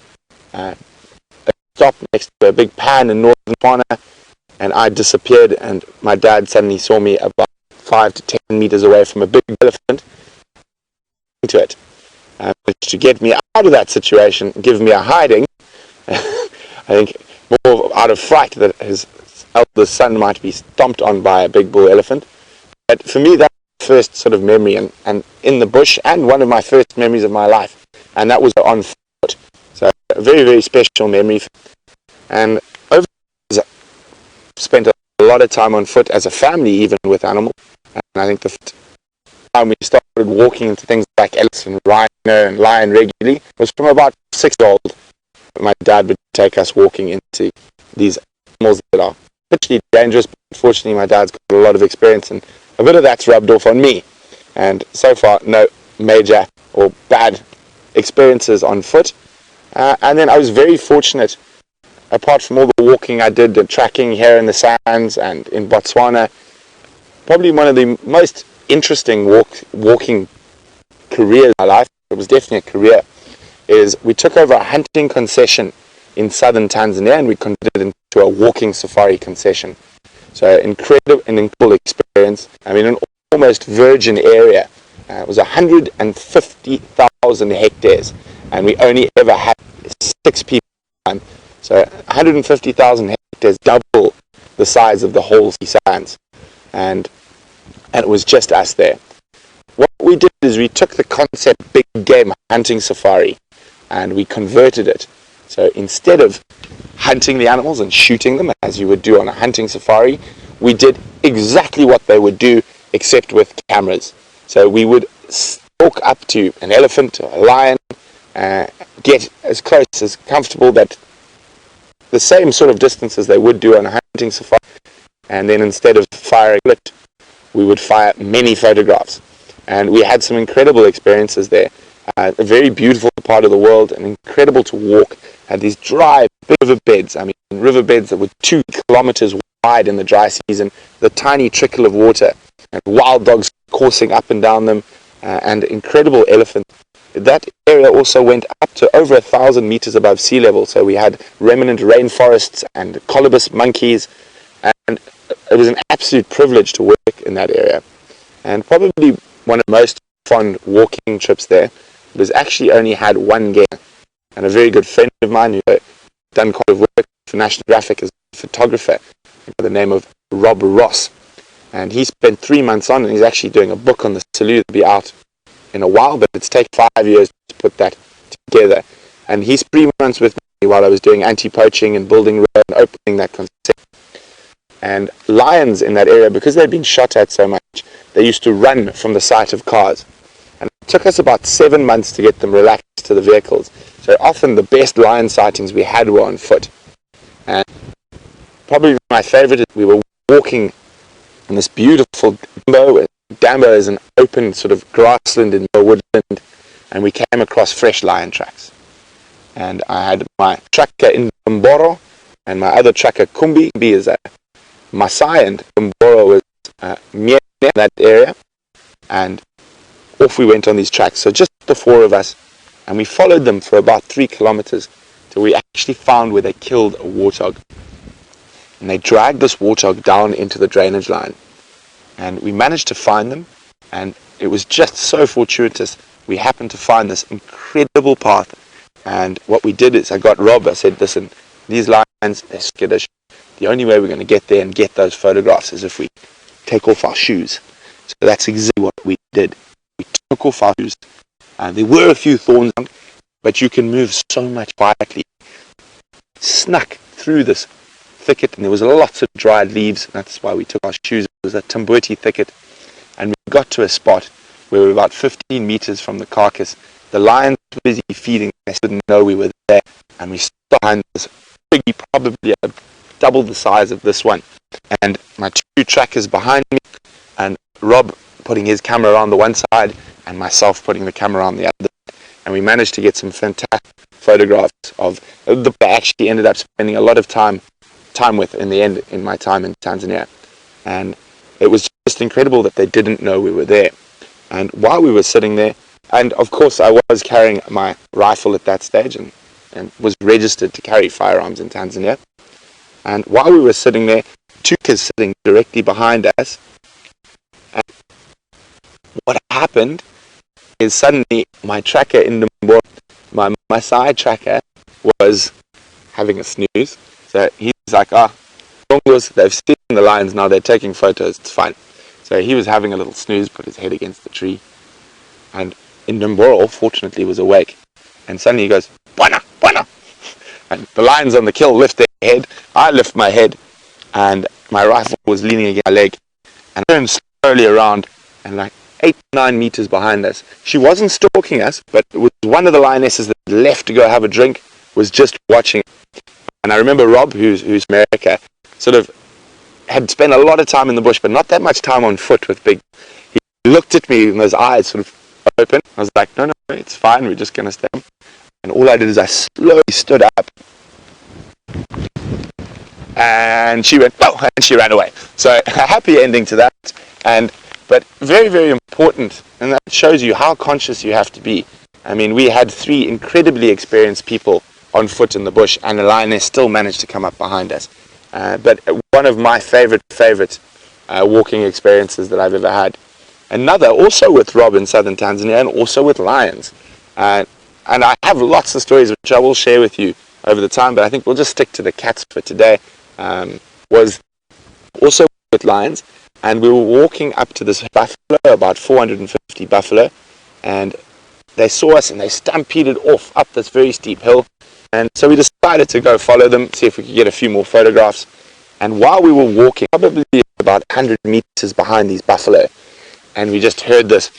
C: a stop next to a big pan in northern Botswana, and I disappeared, and my dad suddenly saw me about 5 to 10 meters away from a big elephant to it. To get me out of that situation, give me a hiding, I think more out of fright that his eldest son might be stomped on by a big bull elephant. But for me, that's the first sort of memory, and in the bush, and one of my first memories of my life, and that was on foot. So a very special memory. And over the years, I've spent a lot of time on foot as a family, even with animals. And I think the time we started walking into things like elk and rhino and lion regularly was from about 6 years old. My dad would take us walking into these animals that are particularly dangerous, but fortunately my dad's got a lot of experience, and a bit of that's rubbed off on me. And so far, no major or bad experiences on foot. And then I was very fortunate, apart from all the walking I did, the trekking here in the sands and in Botswana, probably one of the most interesting walking careers in my life, it was definitely a career, is we took over a hunting concession in southern Tanzania, and we converted it into a walking safari concession. So incredible experience. I mean, an almost virgin area. It was 150,000 hectares, and we only ever had 6 people. So 150,000 hectares, double the size of the whole sea sands, and it was just us there. What we did is we took the concept big game hunting safari, and we converted it. So instead of hunting the animals and shooting them as you would do on a hunting safari, we did exactly what they would do, except with cameras. So we would walk up to an elephant or a lion, get as close as comfortable, that the same sort of distance as they would do on a hunting safari, and then instead of firing a bullet, we would fire many photographs. And we had some incredible experiences there. A very beautiful part of the world, and incredible to walk. Had these dry riverbeds, I mean riverbeds that were 2 kilometers wide in the dry season, the tiny trickle of water, and wild dogs coursing up and down them, and incredible elephants. that area also went up to over 1,000 meters above sea level. So we had remnant rainforests and colobus monkeys, and it was an absolute privilege to work in that area. And probably one of the most fond walking trips there was actually only had one game. And a very good friend of mine who had done quite a bit of work for National Geographic as a photographer by the name of Rob Ross. And he spent 3 months on, and he's actually doing a book on the Salou that'll be out in a while, but it's taken 5 years to put that together. And he's 3 months with me while I was doing anti-poaching and building road and opening that concept. And lions in that area, because they'd been shot at so much, they used to run from the sight of cars. And it took us about 7 months to get them relaxed to the vehicles. So often the best lion sightings we had were on foot. And probably my favorite is we were walking in this beautiful Djuma. Djuma is an open sort of grassland in the woodland, and we came across fresh lion tracks. And I had my tracker in Mboro, and my other tracker Kumbi. Kumbi is a Maasai, and Mboro was near that area. And off we went on these tracks. So just the four of us, and we followed them for about 3 kilometers till we actually found where they killed a warthog. And they dragged this warthog down into the drainage line. And we managed to find them, and it was just so fortuitous. We happened to find this incredible path. And what we did is I got Rob, I said, listen, these lions, they're skittish. The only way we're going to get there and get those photographs is if we take off our shoes. So that's exactly what we did. We took off our shoes. There were a few thorns, but you can move so much quietly. Snuck through this thicket, and there was lots of dried leaves. That's why we took our shoes. It was a Tamboti thicket, and we got to a spot where we were about 15 meters from the carcass. The lions were busy feeding. They didn't know we were there, and we stood behind this biggie, probably double the size of this one. And my 2 trackers behind me, and Rob putting his camera on the one side, and myself putting the camera on the other. And we managed to get some fantastic photographs of the I actually ended up spending a lot of time with in the end in my time in Tanzania. And it was just incredible that they didn't know we were there. And while we were sitting there, and of course I was carrying my rifle at that stage and was registered to carry firearms in Tanzania. And while we were sitting there, 2 kids sitting directly behind us. And what happened is suddenly my tracker in the my side tracker was having a snooze. So he's like, they've seen the lions now, they're taking photos, it's fine. So he was having a little snooze, put his head against the tree. And Ndamboro, fortunately, was awake. And suddenly he goes, Bwana, Bwana. And the lions on the kill lift their head, I lift my head, and my rifle was leaning against my leg. And I turned slowly around, and like 8-9 meters behind us. She wasn't stalking us, but it was one of the lionesses that left to go have a drink, was just watching. And I remember Rob, who's America, sort of had spent a lot of time in the bush, but not that much time on foot with Big. He looked at me and those eyes sort of open. I was like, no, it's fine, we're just going to stay. And all I did is I slowly stood up. And she went, oh, and she ran away. So a happy ending to that. But very, very important, and that shows you how conscious you have to be. I mean, we had 3 incredibly experienced people on foot in the bush, and the lioness still managed to come up behind us. But one of my favorite walking experiences that I've ever had. Another, also with Rob in southern Tanzania, and also with lions. And I have lots of stories which I will share with you over the time, but I think we'll just stick to the cats for today. Was also with lions. And we were walking up to this buffalo, about 450 buffalo, and they saw us and they stampeded off up this very steep hill. And so we decided to go follow them, see if we could get a few more photographs. And while we were walking, probably about 100 meters behind these buffalo, and we just heard this,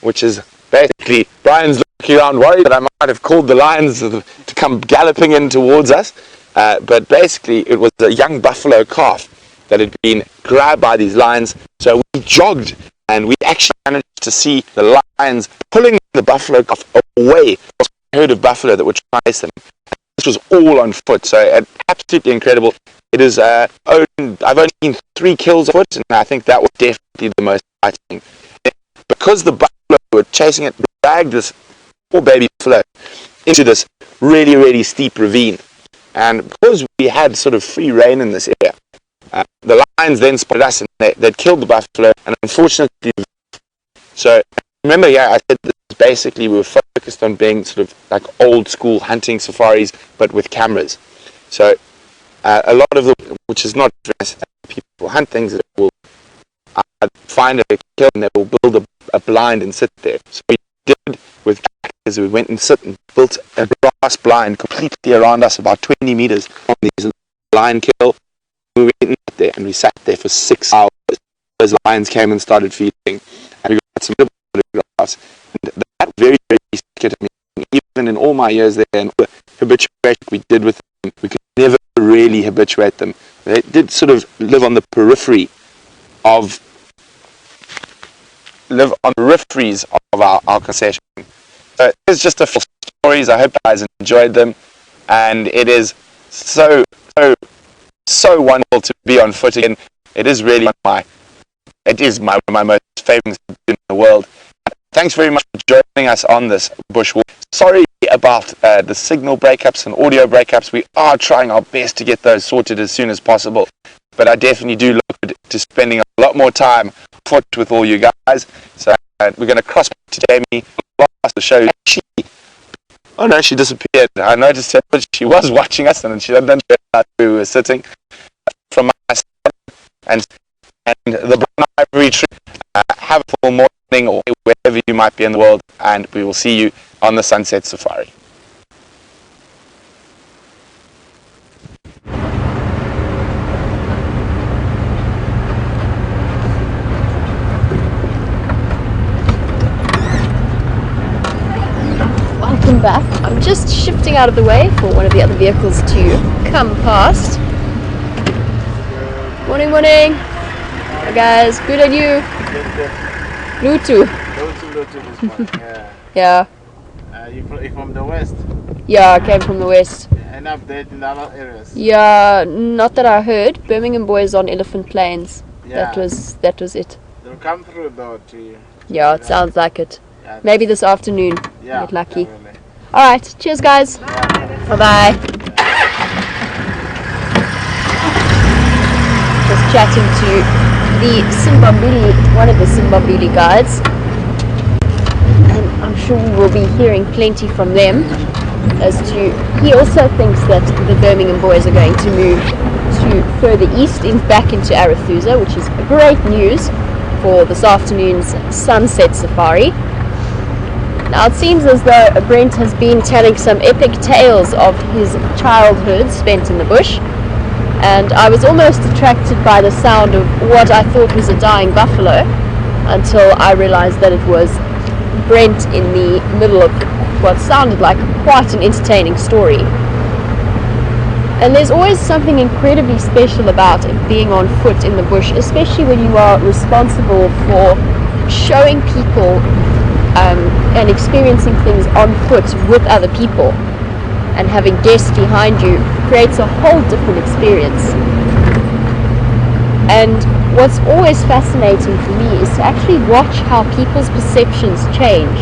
C: which is basically Brian's looking around worried that I might have called the lions to come galloping in towards us. But basically it was a young buffalo calf that had been grabbed by these lions. So we jogged, and we actually managed to see the lions pulling the buffalo calf away from a herd of buffalo that were trying to chase them. this was all on foot, so absolutely incredible. It is I've only seen 3 kills on foot, and I think that was definitely the most exciting. Because the buffalo were chasing it, dragged this poor baby buffalo into this really, really steep ravine. And because we had sort of free reign in this area, the lions then spotted us, and they'd killed the buffalo, and unfortunately, so remember, yeah, I said this basically we were focused on being sort of like old school hunting safaris, but with cameras. So a lot of which is not people hunt things that will find a kill and they will build a blind and sit there. So we did with actors, we went and built a grass blind completely around us, about 20 meters on these lion kill. We went in there and we sat there for 6 hours. Those lions came and started feeding, and we got some photographs. And that very, very scared me. Even in all my years there and all the habituation we did with them, we could never really habituate them. They did sort of live on the peripheries of our concession. So it's just a few stories. I hope you guys enjoyed them, and it is so wonderful to be on foot again. It is really one of my most favorite things in the world. Thanks very much for joining us on this bushwalk. Sorry about the signal breakups and audio breakups. We are trying our best to get those sorted as soon as possible, but I definitely do look to spending a lot more time foot with all you guys. So we're going to cross back to Jamie. Last the show, she disappeared. I noticed her, but she was watching us, and she didn't realize where we were sitting. From my side and the brown ivory tree. Have a full morning or wherever you might be in the world, and we will see you on the Sunset Safari.
A: Welcome back. I'm just shifting out of the way for one of the other vehicles to come past. Morning, morning. Hi guys, good on you. Lutu.
B: Lutu this one, yeah.
A: Yeah.
B: You from the west?
A: Yeah, I came from the west.
B: An update in other areas?
A: Yeah, not that I heard. Birmingham boys on Elephant Plains.
B: Yeah.
A: That was it.
B: They'll come through though to you.
A: Yeah, it sounds like it.
B: Yeah,
A: maybe this afternoon.
B: Yeah,
A: get lucky.
B: Definitely.
A: Alright, cheers guys. Bye bye. Just chatting to the one of the Simbambili guides, and I'm sure we will be hearing plenty from them as to, he also thinks that the Birmingham boys are going to move to further east back into Arathusa, which is great news for this afternoon's Sunset Safari. Now it seems as though Brent has been telling some epic tales of his childhood spent in the bush, and I was almost attracted by the sound of what I thought was a dying buffalo until I realized that it was Brent in the middle of what sounded like quite an entertaining story. And there's always something incredibly special about being on foot in the bush, especially when you are responsible for showing people and experiencing things on foot with other people, and having guests behind you creates a whole different experience. And what's always fascinating for me is to actually watch how people's perceptions change.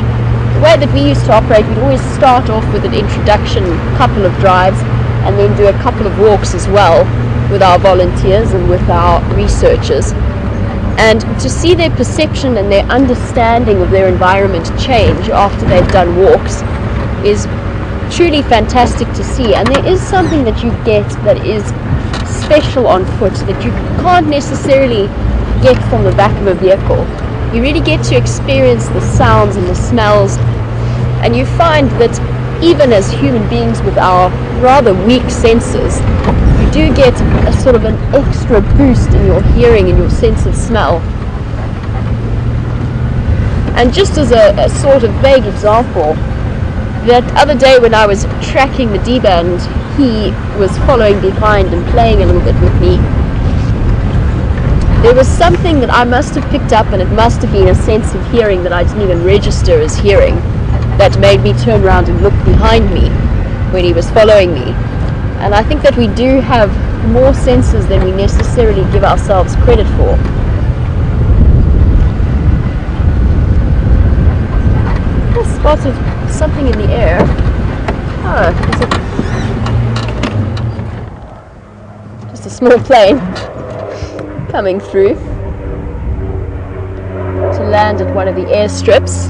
A: The way that we used to operate, we'd always start off with an introduction, couple of drives, and then do a couple of walks as well with our volunteers and with our researchers. And to see their perception and their understanding of their environment change after they've done walks is truly fantastic to see. And there is something that you get that is special on foot that you can't necessarily get from the back of a vehicle. You really get to experience the sounds and the smells, and you find that even as human beings with our rather weak senses, you do get a sort of an extra boost in your hearing and your sense of smell. And just as a sort of vague example, that other day when I was tracking the Djuma and he was following behind and playing a little bit with me, there was something that I must have picked up, and it must have been a sense of hearing that I didn't even register as hearing, that made me turn around and look behind me. when he was following me. And I think that we do have more senses than we necessarily give ourselves credit for. I spotted something in the air. Oh, is it just a small plane coming through to land at one of the airstrips.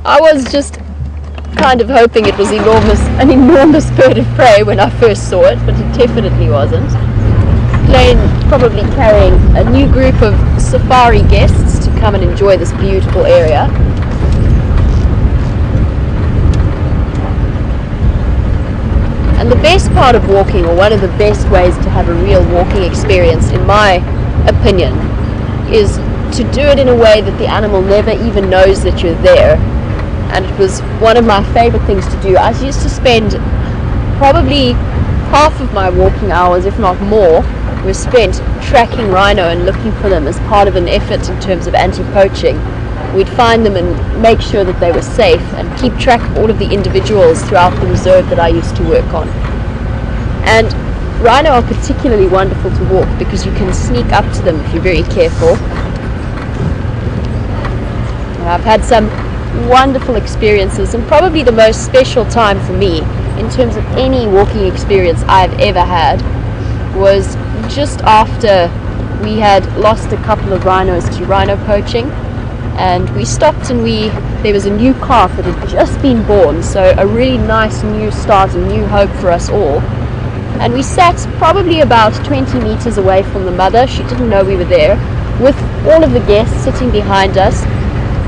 A: I was just kind of hoping it was an enormous bird of prey when I first saw it, but it definitely wasn't. Plane probably carrying a new group of safari guests to come and enjoy this beautiful area. And the best part of walking, or one of the best ways to have a real walking experience, in my opinion, is to do it in a way that the animal never even knows that you're there. And it was one of my favorite things to do. I used to spend probably half of my walking hours, if not more, were spent tracking rhino and looking for them as part of an effort in terms of anti-poaching. We'd find them and make sure that they were safe and keep track of all of the individuals throughout the reserve that I used to work on. And rhino are particularly wonderful to walk because you can sneak up to them if you're very careful. I've had some wonderful experiences, and probably the most special time for me in terms of any walking experience I've ever had was just after we had lost a couple of rhinos to rhino poaching, and we stopped and there was a new calf that had just been born, so a really nice new start, a new hope for us all. And we sat probably about 20 meters away from the mother. She didn't know we were there, with all of the guests sitting behind us,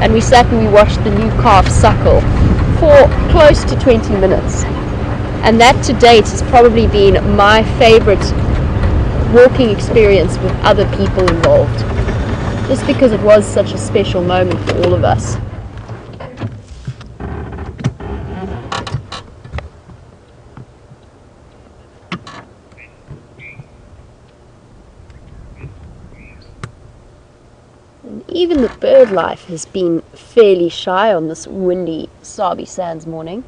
A: and we sat and we watched the new calf suckle for close to 20 minutes. And that to date has probably been my favorite walking experience with other people involved, just because it was such a special moment for all of us. And even the bird life has been fairly shy on this windy Sabi Sands morning.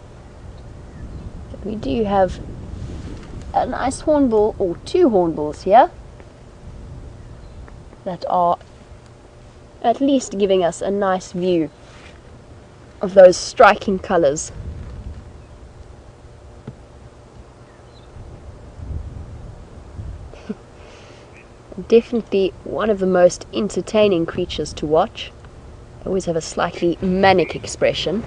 A: But we do have a nice hornbill, or two hornbills here, that are at least giving us a nice view of those striking colours. Definitely one of the most entertaining creatures to watch. They always have a slightly manic expression.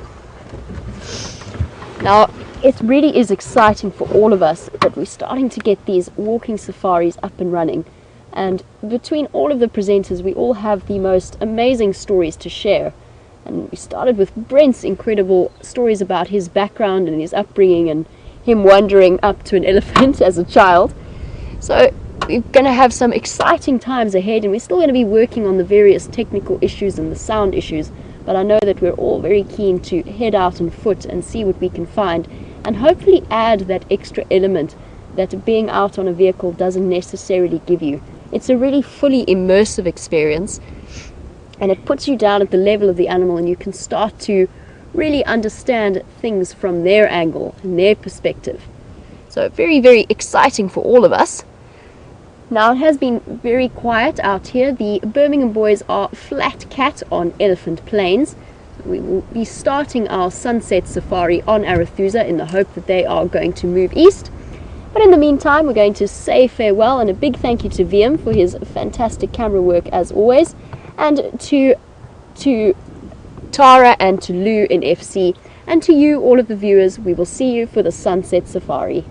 A: Now, it really is exciting for all of us that we're starting to get these walking safaris up and running. And between all of the presenters, we all have the most amazing stories to share. And we started with Brent's incredible stories about his background and his upbringing and him wandering up to an elephant as a child. So we're going to have some exciting times ahead, and we're still going to be working on the various technical issues and the sound issues. But I know that we're all very keen to head out on foot and see what we can find, and hopefully add that extra element that being out on a vehicle doesn't necessarily give you. It's a really fully immersive experience, and it puts you down at the level of the animal, and you can start to really understand things from their angle and their perspective. So very, very exciting for all of us. Now, it has been very quiet out here. The Birmingham boys are flat cat on Elephant Plains. We will be starting our sunset safari on Arathusa in the hope that they are going to move east. But in the meantime, we're going to say farewell, and a big thank you to VM for his fantastic camera work as always, and to Tara and to Lou in FC, and to you, all of the viewers. We will see you for the sunset safari.